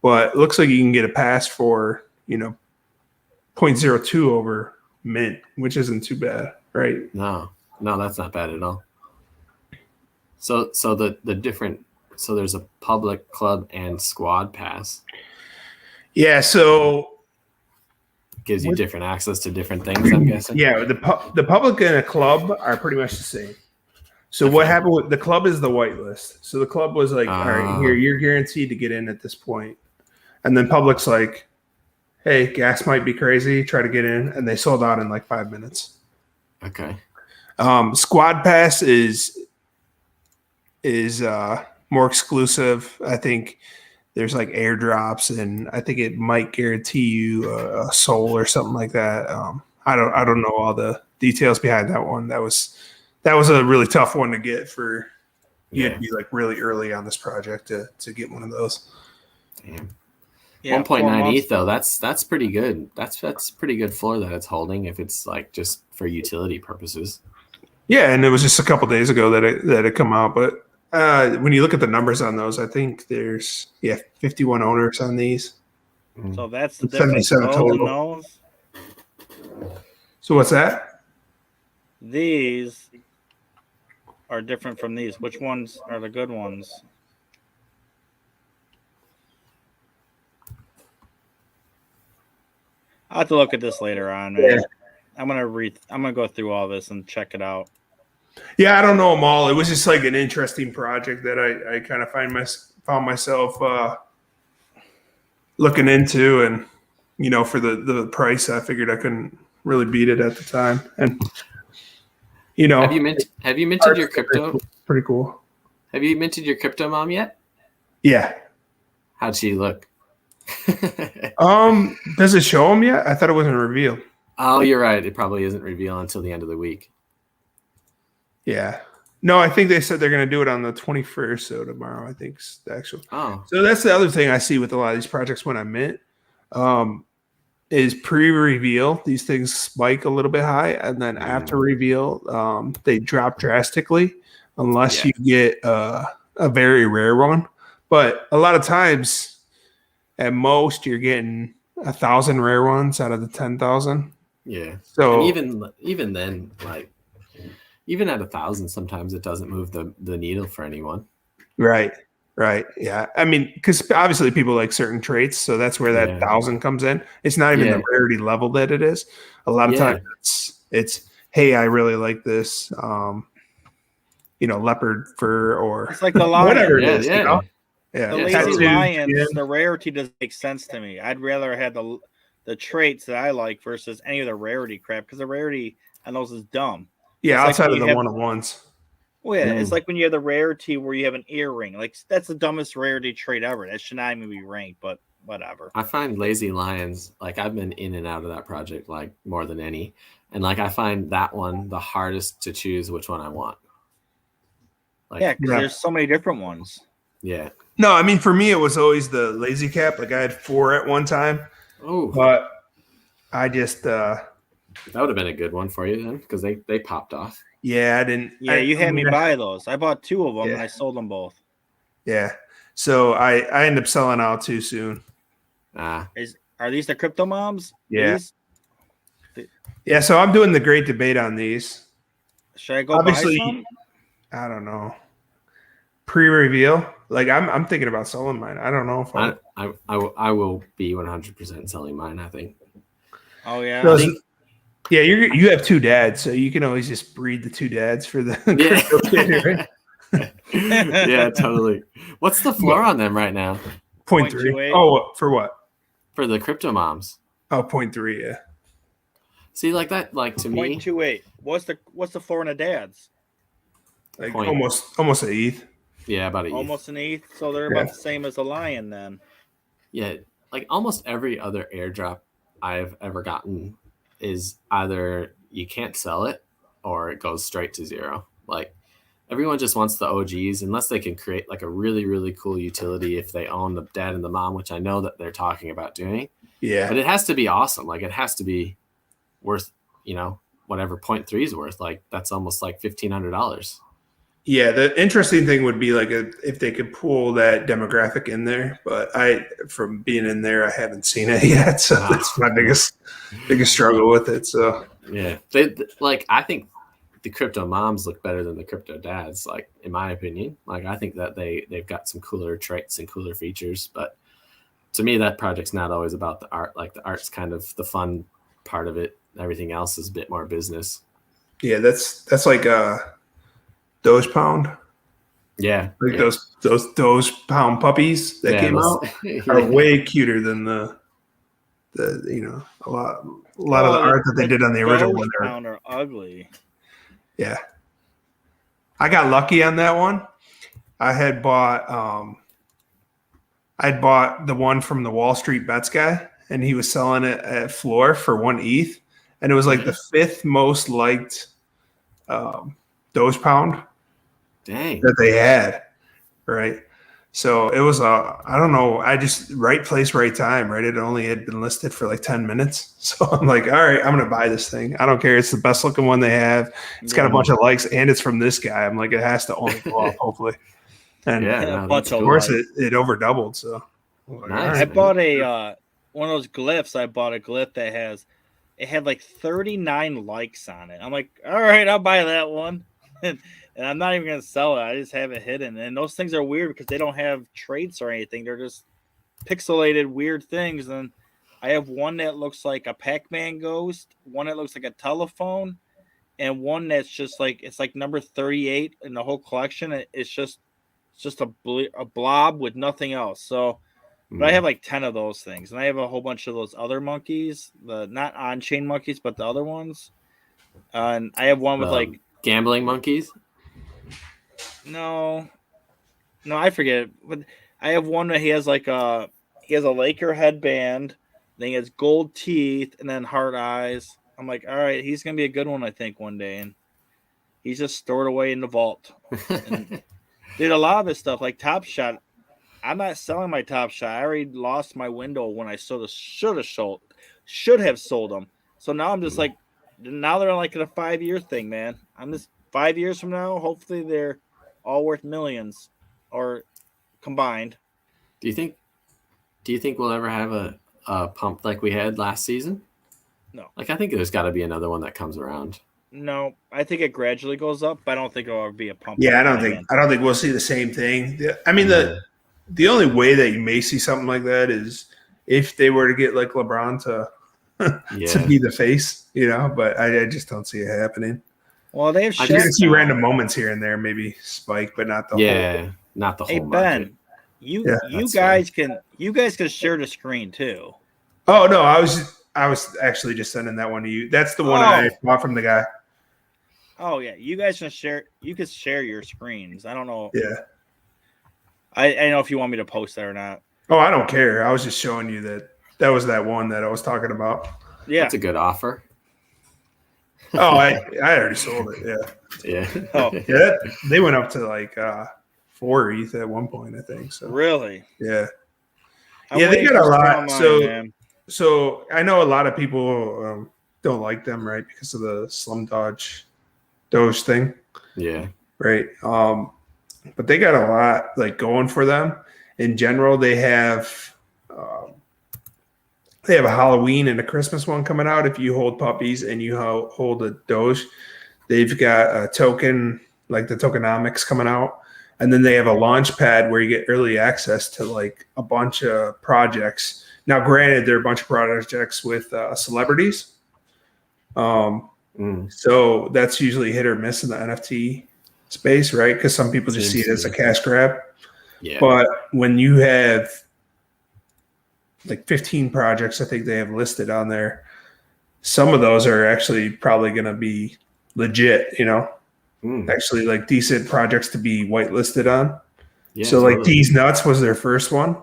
But it looks like you can get a pass for 0.02 over mint, which isn't too bad, right? No, that's not bad at all. So the different. So there's a public, club, and squad pass. Yeah, so gives you different access to different things, I'm guessing. Yeah, the public and a club are pretty much the same. So what happened with the club is the whitelist. So the club was like, all right, here, you're guaranteed to get in at this point. And then public's like, hey, gas might be crazy, try to get in. And they sold out in like 5 minutes. Okay. Squad pass is more exclusive. I think there's like airdrops, and I think it might guarantee you a soul or something like that. I don't know all the details behind that one. That was a really tough one to get for you had to be like really early on this project to get one of those. Damn. Yeah, 1.9 ETH though, that's pretty good. That's pretty good floor that it's holding if it's like just for utility purposes. Yeah, and it was just a couple days ago that it come out, but when you look at the numbers on those, I think there's 51 owners on these. So that's the difference. 77 total. So what's that? These are different from these. Which ones are the good ones? I'll have to look at this later on, man. Yeah. I'm gonna go through all this and check it out. Yeah, I don't know them all. It was just like an interesting project that I kind of found myself looking into, and for the price, I figured I couldn't really beat it at the time. And have you minted your crypto? Pretty cool. Have you minted your crypto mom yet? Yeah. How'd she look? Does it show them yet? I thought it wasn't revealed. Oh, you're right. It probably isn't revealed until the end of the week. Yeah. No, I think they said they're going to do it on the 21st, so tomorrow, I think, is the actual. Oh. So that's the other thing I see with a lot of these projects when I mint, is pre-reveal. These things spike a little bit high, and then after reveal, they drop drastically unless you get a very rare one. But a lot of times, at most, you're getting 1,000 rare ones out of the 10,000. Yeah. So and even then, like, even at 1,000, sometimes it doesn't move the needle for anyone. Right. Yeah. I mean, because obviously people like certain traits, so that's where that 1,000 comes in. It's not even the rarity level that it is. A lot of times it's hey, I really like this, leopard fur, or it's like the lion. Whatever it is. Yeah. The lazy lions, the rarity doesn't make sense to me. I'd rather have the traits that I like versus any of the rarity crap, because the rarity on those is dumb. Yeah, it's outside like of the one-on-ones. Well, yeah, it's like when you have the rarity where you have an earring. Like that's the dumbest rarity trait ever. That should not even be ranked, but whatever. I find Lazy Lions, like I've been in and out of that project like more than any. And like I find that one the hardest to choose which one I want. Like, yeah, because there's so many different ones. Yeah. No, I mean for me it was always the lazy cap. Like I had 4 at one time. Oh. But I just that would have been a good one for you then, because they popped off. Yeah, I didn't. Yeah, you had me buy those. I bought 2 of them and I sold them both. Yeah, so I ended up selling out too soon. Are these the crypto moms? Yeah. Yeah, so I'm doing the great debate on these. Should I go buy some? I don't know. Pre-reveal, like I'm thinking about selling mine. I don't know if I will be 100% selling mine. I think. Oh yeah. So yeah, you have 2 dads, so you can always just breed the 2 dads for the crypto kid, right? Yeah, totally. What's the floor on them right now? 0.3. Oh, for what? For the crypto moms. Oh, 0.3, yeah. See, like that, like to me. 0.28. What's the floor on the dads? Like almost an ETH. Yeah, about an ETH. Almost an ETH. So they're about the same as a lion then. Yeah, like almost every other airdrop I've ever gotten is either you can't sell it or it goes straight to 0. Like everyone just wants the OGs unless they can create like a really, really cool utility if they own the dad and the mom, which I know that they're talking about doing. Yeah. But it has to be awesome. Like it has to be worth, whatever 0.3 is worth. Like that's almost like $1,500. Yeah, the interesting thing would be like if they could pull that demographic in there, but from being in there, I haven't seen it yet, so that's my biggest struggle with it. So yeah, I think the crypto moms look better than the crypto dads, like in my opinion. Like I think that they've got some cooler traits and cooler features, but to me, that project's not always about the art. Like the art's kind of the fun part of it. Everything else is a bit more business. Yeah, that's like Doge Pound. Yeah. Like those Doge Pound puppies that came out are way cuter than the a lot of the art that they did on the original one. Doge Pound are ugly. Yeah. I got lucky on that one. I had bought the one from the Wall Street Bets guy, and he was selling it at floor for 1 ETH, and it was like the 5th most liked Doge Pound that they had, right? So it was I don't know, I just right place, right time, right? It only had been listed for like 10 minutes. So I'm like, all right, I'm going to buy this thing. I don't care. It's the best looking one they have. It's got a bunch of likes and it's from this guy. I'm like, it has to only go up, hopefully. And of course it over doubled. So nice, I bought one of those glyphs. I bought a glyph that had like 39 likes on it. I'm like, all right, I'll buy that one. And I'm not even going to sell it. I just have it hidden. And those things are weird because they don't have traits or anything. They're just pixelated weird things. And I have one that looks like a Pac-Man ghost, one that looks like a telephone, and one that's just like, it's like number 38 in the whole collection. It's just a blob with nothing else. So, but I have like 10 of those things. And I have a whole bunch of those other monkeys, the not on-chain monkeys, but the other ones. And I have one with like gambling monkeys. No, I forget. But I have one that he has a Laker headband, then he has gold teeth, and then heart eyes. I'm like, all right, he's gonna be a good one, I think, one day. And he's just stored away in the vault. And did a lot of his stuff, like Top Shot. I'm not selling my Top Shot. I already lost my window when I should have sold them. So now I'm just like, now they're like a 5-year thing, man. I'm just 5 years from now, hopefully they're all worth millions or combined. Do you think we'll ever have a pump like we had last season? No. Like I think there's got to be another one that comes around. No, I think it gradually goes up, but I don't think it'll ever be a pump. Yeah, I don't think we'll see the same thing. I mean, the only way that you may see something like that is if they were to get like LeBron to be the face, but I just don't see it happening. Well, they have. You can see random moments here and there, maybe spike, but not the whole. Yeah, not the whole. Hey Ben, you guys can share the screen too. Oh no, I was actually just sending that one to you. That's the one I bought from the guy. Oh yeah, you guys can share. You can share your screens. I don't know. Yeah. I don't know if you want me to post that or not. Oh, I don't care. I was just showing you that was that one that I was talking about. Yeah, That's a good offer. Oh, I already sold it. Yeah. Yeah. Oh. Yeah. They went up to like 4 ETH at one point, I think. So really? yeah. I'm Yeah, they waiting got a for some lot. of mine, man. So I know a lot of people don't like them, right? Because of the Slum Dodge Doge thing. Yeah. Right. But they got a lot like going for them. In general, they have a Halloween and a Christmas one coming out. If you hold puppies and you hold a Doge, they've got a token like the tokenomics coming out. And then they have a launch pad where you get early access to like a bunch of projects. Now, granted, there are a bunch of projects with celebrities. So that's usually hit or miss in the NFT space, right? Because some people just see it as a cash grab. Yeah. But when you have like 15 projects, I think they have listed on there, some of those are actually probably going to be legit, actually like decent projects to be whitelisted on. Yeah, so totally. Like D's Nuts was their first one.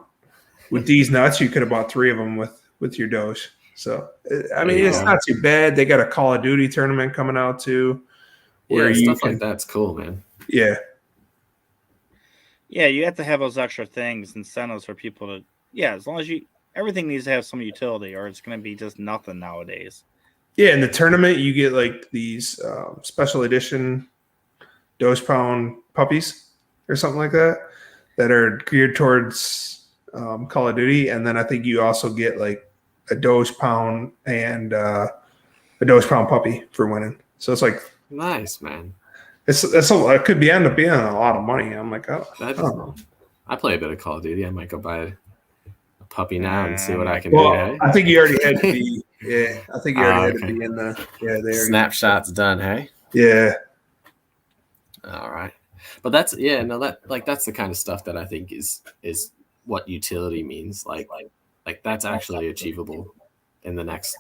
With D's Nuts, you could have bought 3 of them with your Doge. So, I mean, it's not too bad. They got a Call of Duty tournament coming out too. Where stuff like that's cool, man. Yeah. Yeah, you have to have those extra things, incentives for people to, as long as everything needs to have some utility or it's going to be just nothing nowadays. Yeah, in the tournament, you get like these special edition Doge Pound puppies or something like that are geared towards Call of Duty. And then I think you also get like a Doge Pound and a Doge Pound puppy for winning. So it's like nice, man. It could end up being a lot of money. I'm like, I don't know. I play a bit of Call of Duty. I might go buy a puppy now and see what I can do. Hey? I think you already had to be. Yeah, I think you already had to be in the. Yeah, they snapshots done. Hey. Yeah. All right, but that's that's the kind of stuff that I think is what utility means. Like that's actually achievable in the next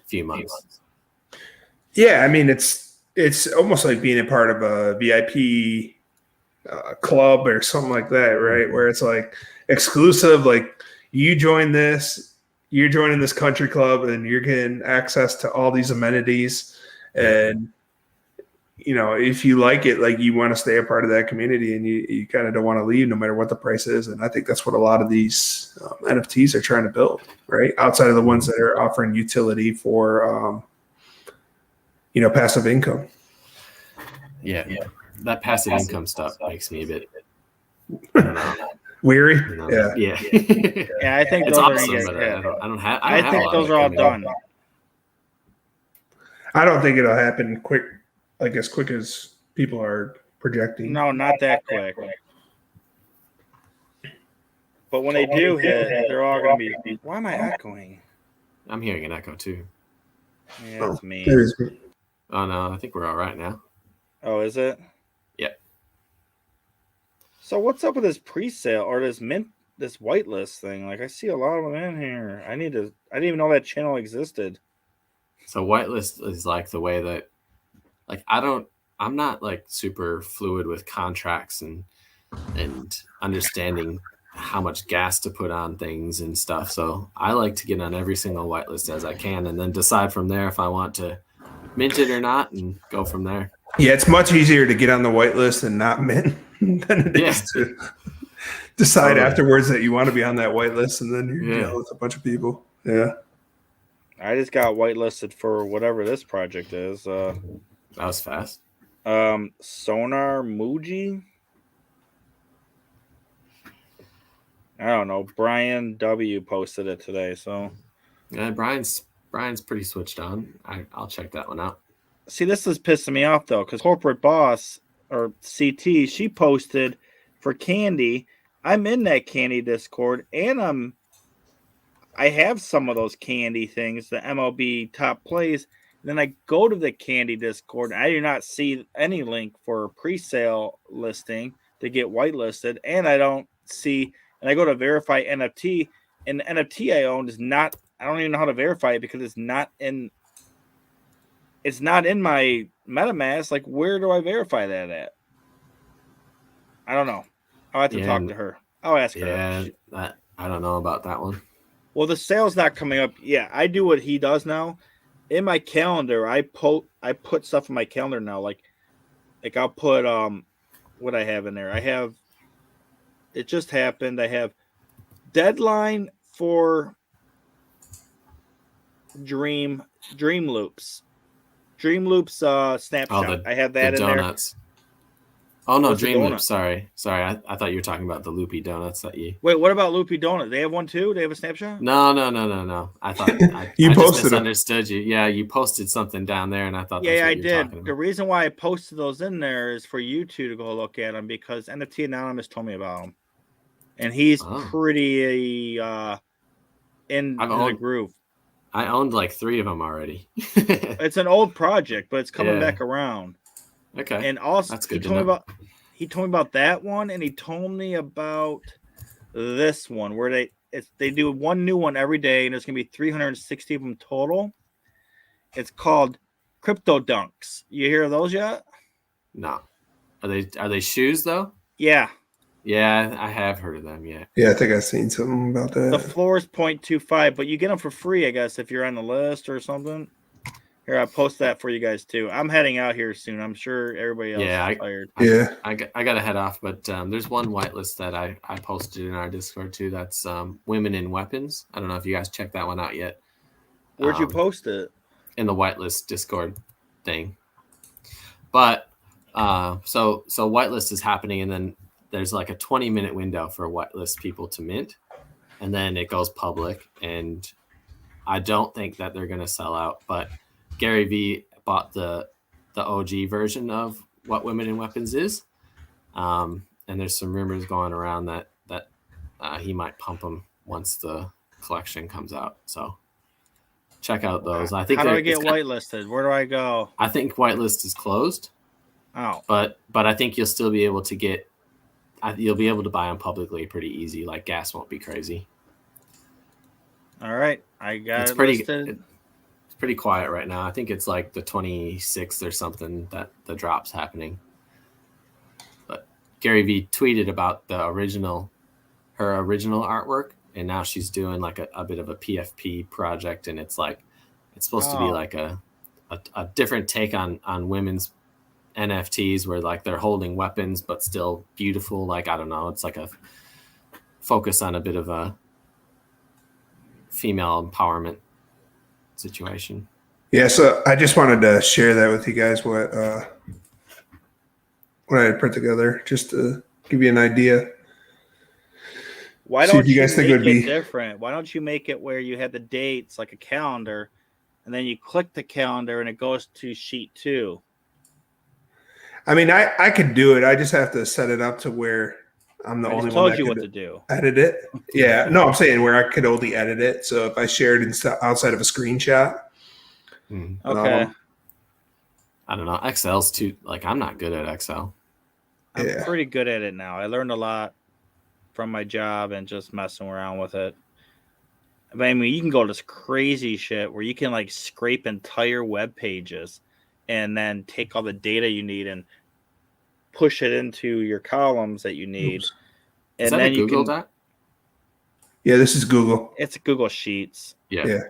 few months. Yeah, I mean it's almost like being a part of a VIP club or something like that, right? Where it's like exclusive, like you're joining this country club and you're getting access to all these amenities. And, if you like it, like you want to stay a part of that community and you kind of don't want to leave no matter what the price is. And I think that's what a lot of these NFTs are trying to build, right? Outside of the ones that are offering utility for, passive income. Yeah. That passive income stuff makes me a bit weary. Yeah. I think it's those awesome, are. But I don't have. I think those are all done. I don't think it'll happen quick, like as quick as people are projecting. No, not that quick. But when they do hit, they're all going to be. Why am I echoing? I'm hearing an echo too. Yeah, it's me. Oh no, I think we're all right now. Oh, is it? Yeah. So what's up with this pre-sale or this whitelist thing? Like I see a lot of them in here. I didn't even know that channel existed. So whitelist is like the way that, like, I'm not like super fluid with contracts and understanding how much gas to put on things and stuff. So I like to get on every single whitelist as I can and then decide from there if I want to mint it or not and go from there. Yeah, it's much easier to get on the whitelist and not mint than it is to decide afterwards that you want to be on that whitelist and then you're dealing with a bunch of people. Yeah. I just got whitelisted for whatever this project is. That was fast. Sonar Muji. I don't know. Brian W posted it today, so yeah, Brian's pretty switched on. I'll check that one out. See, this is pissing me off though, because Corporate Boss or CT, she posted for Candy. I'm in that Candy Discord, and I have some of those Candy things, the MLB top plays. Then I go to the Candy Discord, and I do not see any link for a pre-sale listing to get whitelisted, and I don't see. And I go to verify NFT, and the NFT I own is not. I don't even know how to verify it because it's not in it's not in my MetaMask. Like, where do I verify that at? I don't know. I'll have to talk to her. I'll ask her. Yeah, I don't know about that one. Well, the sale's not coming up. Yeah, I do what he does now. In my calendar, I put stuff in my calendar now. Like I'll put what I have in there. I have it just happened. I have deadline for Dream Loops. Dream Loops snapshot. I have that in donuts. There. Oh no, Dream Loops. Sorry. I thought you were talking about the Loopy Donuts that you. Wait, what about Loopy Donut? They have one too. They have a snapshot. No. I thought I just misunderstood you. Yeah, you posted something down there, and I thought. Yeah, I did. The reason why I posted those in there is for you two to go look at them because NFT Anonymous told me about them, and he's pretty in the groove. I owned like 3 of them already. It's an old project, but it's coming back around. Okay. And also, that's good. He told me about that one, and he told me about this one where they do one new one every day, and there's gonna be 360 of them total. It's called Crypto Dunks. You hear of those yet? No. Are they shoes though? Yeah. Yeah, I have heard of them. Yeah. Yeah, I think I've seen something about that. The floor is 0.25, but you get them for free, I guess, if you're on the list or something. Here, I'll post that for you guys too. I'm heading out here soon. I'm sure everybody else is tired. I got to head off, but there's one whitelist that I posted in our Discord too. That's Women in Weapons. I don't know if you guys checked that one out yet. Where'd you post it? In the whitelist Discord thing. But so whitelist is happening, and then there's like a 20-minute window for whitelist people to mint, and then it goes public. And I don't think that they're going to sell out, but Gary V bought the OG version of what Women in Weapons is, and there's some rumors going around that he might pump them once the collection comes out. So check out those. I think. How do I get whitelisted? Where do I go? I think whitelist is closed. Oh, but I think you'll still be able to get. You'll be able to buy them publicly pretty easy. Like gas won't be crazy. All right, I got it listed. It's pretty quiet right now. I think it's like the 26th or something that the drop's happening. But Gary V tweeted about her original artwork, and now she's doing like a bit of a PFP project, and it's supposed to be like a different take on women's NFTs where like they're holding weapons but still beautiful. Like, I don't know, it's like a focus on a bit of a female empowerment situation. Yeah, so I just wanted to share that with you guys what I had put together just to give you an idea. Why don't you guys think it would be different? Why don't you make it where you have the dates like a calendar, and then you click the calendar and it goes to sheet 2? I mean, I could do it. I just have to set it up to where I'm the only one that told you what to do. Edit it. Yeah. No, I'm saying where I could only edit it. So if I shared it outside of a screenshot. Okay. I don't know. Excel's too, like, I'm not good at Excel. I'm pretty good at it now. I learned a lot from my job and just messing around with it. But I mean, you can go to this crazy shit where you can like scrape entire web pages and then take all the data you need and push it into your columns that you need. Oops. And is that then a Google Doc? Yeah, this is Google. It's Google Sheets. Yeah.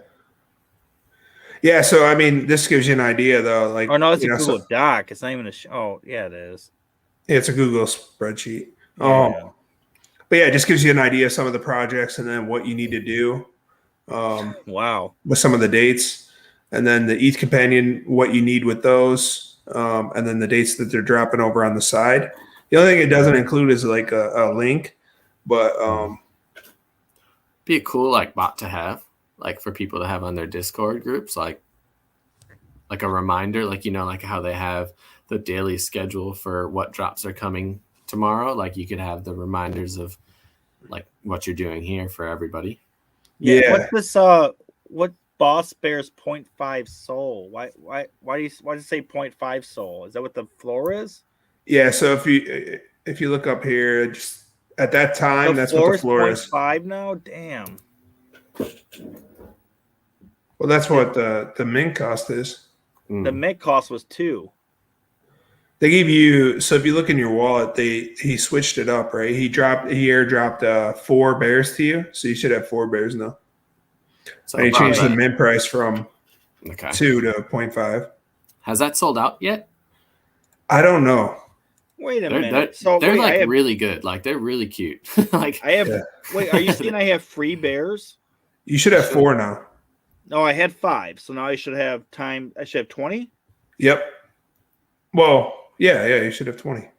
So I mean, this gives you an idea, though. Like, oh no, it's a Google Doc. It's not even a. Oh yeah, it is. It's a Google spreadsheet. Yeah. But yeah, it just gives you an idea of some of the projects and then what you need to do. Wow. With some of the dates. And then the ETH Companion, what you need with those, and then the dates that they're dropping over on the side. The only thing it doesn't include is like a link, but be a cool like bot to have, like for people to have on their Discord groups, like a reminder, like like how they have the daily schedule for what drops are coming tomorrow. Like you could have the reminders of like what you're doing here for everybody. Yeah. What's this? What? Boss Bears 0.5 soul. Why does it say 0.5 soul? Is that what the floor is? Yeah. So if you look up here, just at that time, that's what the floor is. 0.5 now. Damn. Well, that's what the mint cost is. The mint cost was 2. They gave you, so if you look in your wallet, he switched it up, right? He airdropped 4 bears to you, so you should have 4 bears now. So and he changed the mint price from 2 to 0.5. Has that sold out yet? I don't know. Wait a minute. They're really good. Like they're really cute. Like I have. Wait, are you saying I have free bears? You should have 4 now. No, I had 5, so now I should have time. I should have 20. Yep. Well, yeah, you should have 20.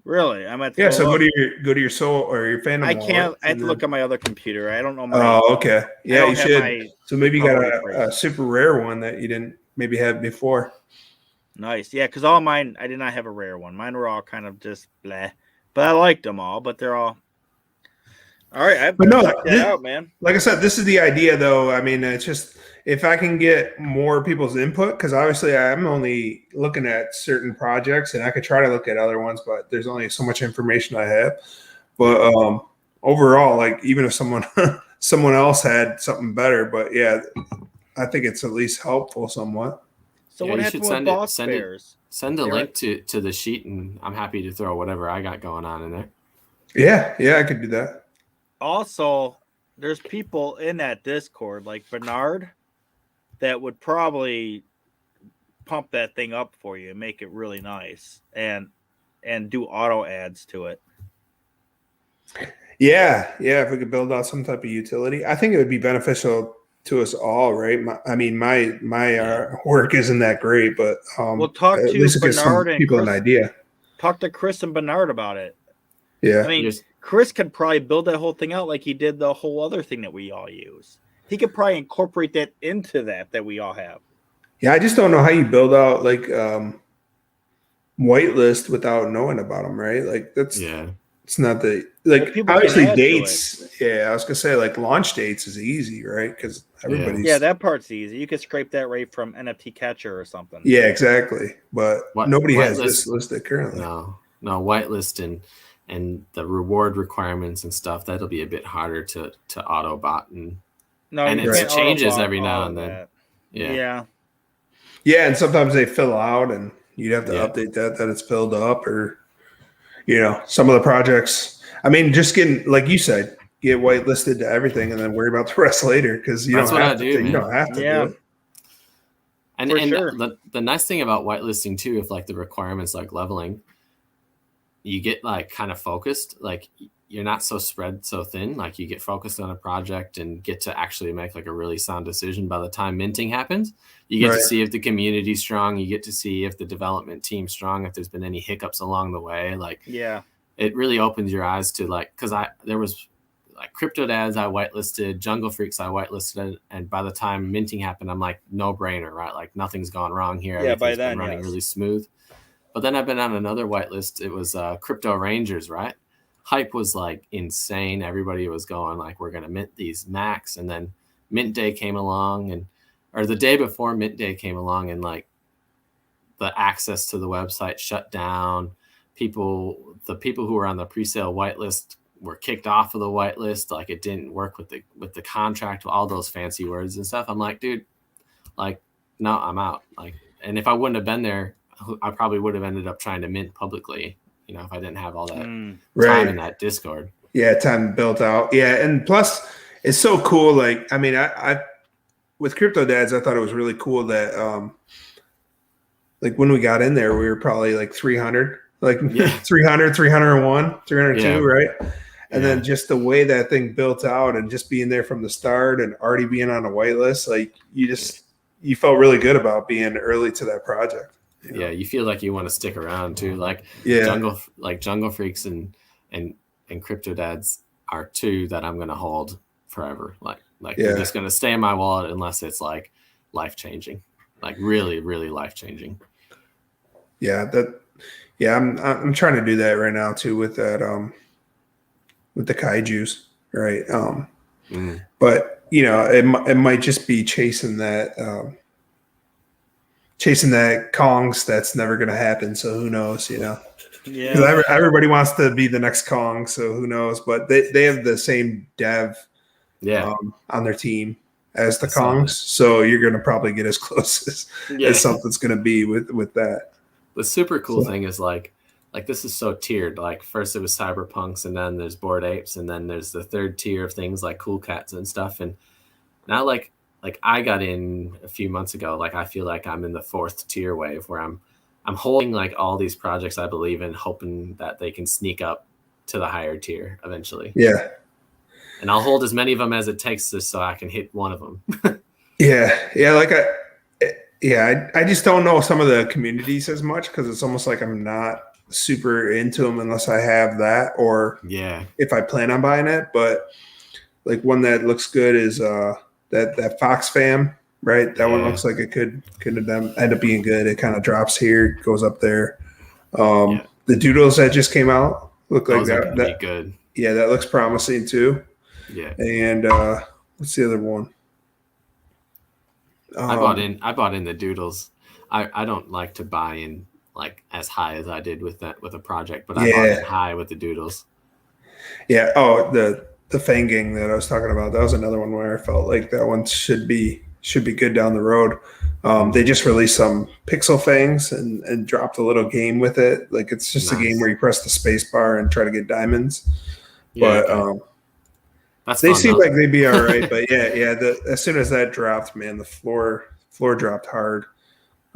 Really? I'm at. Yeah. So go to your soul or your Phantom. I can't. I have to look on my other computer. I don't know. Oh, okay. Yeah, you should. So maybe you got a super rare one that you didn't maybe have before. Nice. Yeah, because all mine, I did not have a rare one. Mine were all kind of just bleh. But I liked them all, but they're all right. But no, check that out, man. Like I said, this is the idea, though. I mean, it's just if I can get more people's input, because obviously I'm only looking at certain projects and I could try to look at other ones, but there's only so much information I have. But overall, like even if someone else had something better, but yeah, I think it's at least helpful somewhat. So what happened with Boss Bears? Send a link to the sheet, and I'm happy to throw whatever I got going on in there. Yeah, I could do that. Also, there's people in that Discord like Bernard that would probably pump that thing up for you and make it really nice and do auto ads to it. Yeah, if we could build out some type of utility, I think it would be beneficial to us all, right? My work isn't that great, but we'll talk to Bernard and people Chris, an idea. Talk to Chris and Bernard about it. Yeah, I mean, Chris could probably build that whole thing out like he did the whole other thing that we all use. He could probably incorporate that into that we all have. Yeah, I just don't know how you build out like whitelist without knowing about them, right? Like that's It's not the obviously dates. Yeah, I was gonna say like launch dates is easy, right? Because everybody's that part's easy. You could scrape that right from NFT Catcher or something. Yeah, exactly. But nobody has this listed currently. No, whitelist and the reward requirements and stuff. That'll be a bit harder to auto bot and it changes every now and then. Yeah, and sometimes they fill out, and you'd have to update that it's filled up or. Some of the projects, I mean, just getting, like you said, get whitelisted to everything and then worry about the rest later because you don't have to do it. And the nice thing about whitelisting too, if like the requirements like leveling, you get like kind of focused, like you're not so spread so thin, like you get focused on a project and get to actually make like a really sound decision by the time minting happens. You get to see if the community's strong. You get to see if the development team's strong, if there's been any hiccups along the way. Like, it really opens your eyes to like, because there was like Crypto Dads I whitelisted, Jungle Freaks I whitelisted, and by the time minting happened, I'm like, no brainer, right? Like nothing's gone wrong here. Yeah, by then, been running really smooth. But then I've been on another whitelist. It was Crypto Rangers, right? Hype was like insane. Everybody was going like, we're going to mint these max. And then mint day came along or the day before mint day came along and like the access to the website shut down. The people who were on the pre-sale whitelist were kicked off of the whitelist. Like it didn't work with the contract, all those fancy words and stuff. I'm like, dude, like, no, I'm out. Like, and if I wouldn't have been there, I probably would have ended up trying to mint publicly, if I didn't have all that time in that Discord. Yeah, time built out. Yeah, and plus it's so cool. Like, I mean, I with Crypto Dads, I thought it was really cool that like when we got in there, we were probably like 300, like 300, 301, 302, right? And then just the way that thing built out and just being there from the start and already being on a whitelist, like you felt really good about being early to that project. Yeah, you feel like you want to stick around too. Like Jungle Freaks and Crypto Dads are two that I'm gonna hold forever. Like they're just gonna stay in my wallet unless it's like life changing, like really, really life changing. Yeah, I'm trying to do that right now too with that with the kaijus, right? But it might just be chasing that Kongs that's never going to happen. So who knows, Yeah. Everybody wants to be the next Kong. So who knows, but they have the same dev on their team. as the Kongs. So you're going to probably get as close as something's going to be with that. The super cool thing is like this is so tiered. Like first it was Cyberpunks, and then there's Bored Apes, and then there's the third tier of things like Cool Cats and stuff. And now like I got in a few months ago. Like I feel like I'm in the fourth tier wave where I'm holding like all these projects I believe in, hoping that they can sneak up to the higher tier eventually. Yeah. And I'll hold as many of them as it takes just so I can hit one of them. Yeah. I just don't know some of the communities as much because it's almost like I'm not super into them unless I have that or if I plan on buying it. But like one that looks good is that Fox Fam, right? That one looks like it could end up being good. It kind of drops here, goes up there. The Doodles that just came out look like that. That'd be good. Yeah, that looks promising too. Yeah. And what's the other one? I bought in the Doodles. I don't like to buy in like as high as I did with a project, but I bought in high with the Doodles. Yeah. Oh, the Fanging that I was talking about, that was another one where I felt like that one should be good down the road. They just released some Pixel Fangs and dropped a little game with it. Like it's just a game where you press the space bar and try to get diamonds. But they seem like they'd be all right. But as soon as that dropped, man, the floor dropped hard.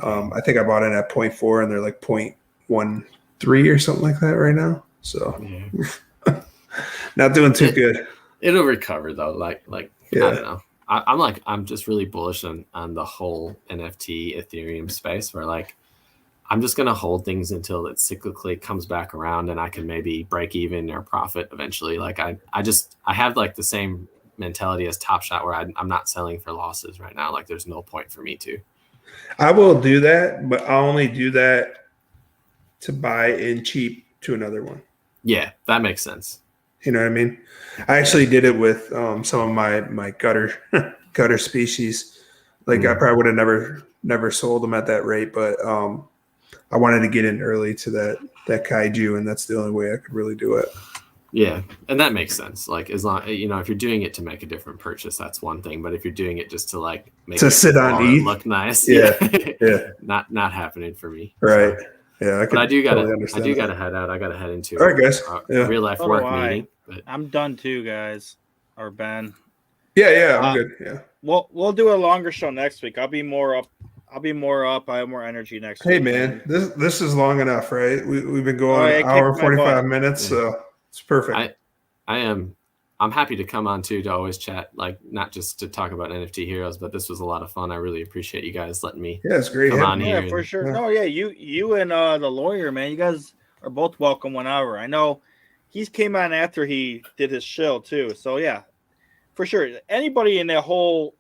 I think I bought it at 0.4 and they're like 0.13 or something like that right now. So not doing too good. It'll recover though. Like I don't know. I'm just really bullish on the whole NFT Ethereum space where like I'm just gonna hold things until it cyclically comes back around and I can maybe break even or profit eventually. Like I have like the same mentality as Top Shot where I'm not selling for losses right now. Like there's no point for me to. I will do that, but I'll only do that to buy in cheap to another one. Yeah, that makes sense. You know what I mean? I actually did it with some of my gutter species. Like I probably would have never sold them at that rate, but I wanted to get in early to that kaiju, and that's the only way I could really do it. Yeah, and that makes sense. Like as long if you're doing it to make a different purchase, that's one thing. But if you're doing it just to like make it sit on ETH, look nice, not happening for me. Right. So. Yeah, I do gotta head out. I gotta head into all right, guys. Real life work meeting. But I'm done too, guys. Or Ben. Yeah, I'm good. Yeah. We'll do a longer show next week. I'll be more up. I have more energy next week. Hey man, this is long enough, right? We've been going an hour 45 minutes, so it's perfect. I'm happy to come on too to always chat, like not just to talk about NFT heroes, but this was a lot of fun. I really appreciate you guys letting me. Yeah, it's great. Come on here. Yeah, for sure. No, yeah, you and the lawyer, man, you guys are both welcome whenever. I know he came on after he did his shill too. So yeah, for sure. Anybody in the whole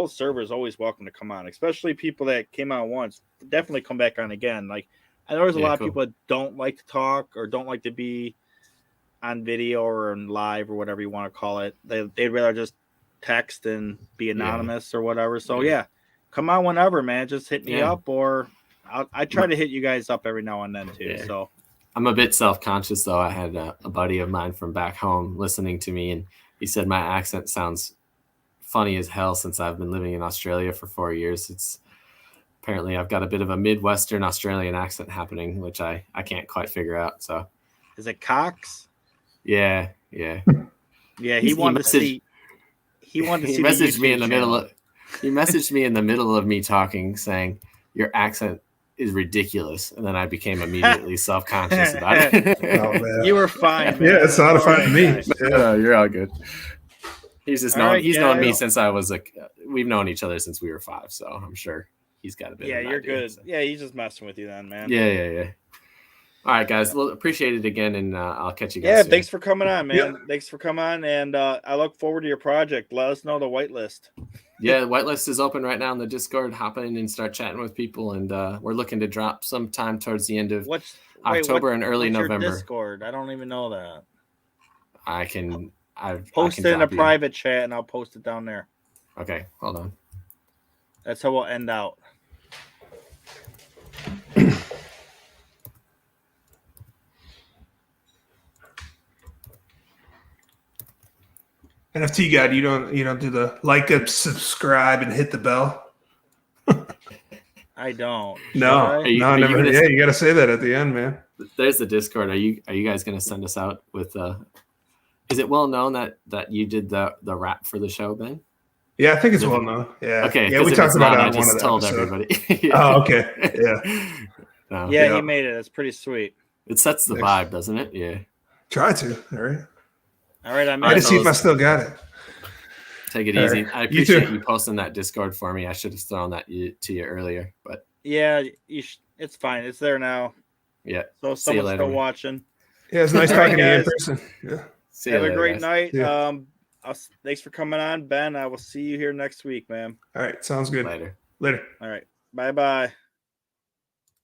server is always welcome to come on, especially people that came on once. Definitely come back on again. Like I know there's a lot of people that don't like to talk or don't like to be on video or in live or whatever you want to call it. They'd rather just text and be anonymous or whatever. So yeah, come on whenever, man. Just hit me up, or I try to hit you guys up every now and then too. Yeah. So I'm a bit self-conscious though. I had a buddy of mine from back home listening to me, and he said my accent sounds funny as hell since I've been living in Australia for 4 years. It's apparently I've got a bit of a Midwestern Australian accent happening, which I can't quite figure out. So is it Cox? Yeah. He wanted to see. He messaged me in the middle of. He messaged me in the middle of me talking, saying your accent is ridiculous, and then I became immediately self-conscious about it. Oh, man. You were fine, man. Yeah, it's not fine to me. No, you're all good. He's known me since I was we've known each other since we were 5, so I'm sure he's got a bit. Yeah, of an you're idea, good. So. Yeah, he's just messing with you then, man. Yeah. All right, guys. Well, appreciate it again, and I'll catch you guys. Yeah, soon. Thanks for coming on, man. Yeah. Thanks for coming on, and I look forward to your project. Let us know the whitelist. Yeah, the whitelist is open right now in the Discord. Hop in and start chatting with people, and we're looking to drop sometime towards the end of October and early November. Your Discord? I don't even know that. I've post it in a private chat, and I'll post it down there. Okay, hold on. That's how we'll end out. NFT God, you don't do the like, subscribe, and hit the bell. I don't. No, I? no, never. Yeah, you got to say that at the end, man. There's the Discord. Are you guys gonna send us out with? Is it well known that you did the rap for the show, Ben? Yeah, I think it's well known. Yeah. Okay. Yeah, we talked about it on I just one of the told episodes. everybody. Oh, okay. Yeah. No. Yeah, he made it. It's pretty sweet. It sets the vibe, doesn't it? Yeah. Try to. All right. All right. I'm I to see if I still got it. Take it easy. I appreciate you posting that Discord for me. I should have thrown that to you earlier, but yeah, it's fine. It's there now. Yeah. So someone's still watching. Yeah, it's nice talking to you in person. Yeah. Have a great night. Yeah. Thanks for coming on, Ben. I will see you here next week, man. All right. Sounds good. Later. Later. All right. Bye-bye.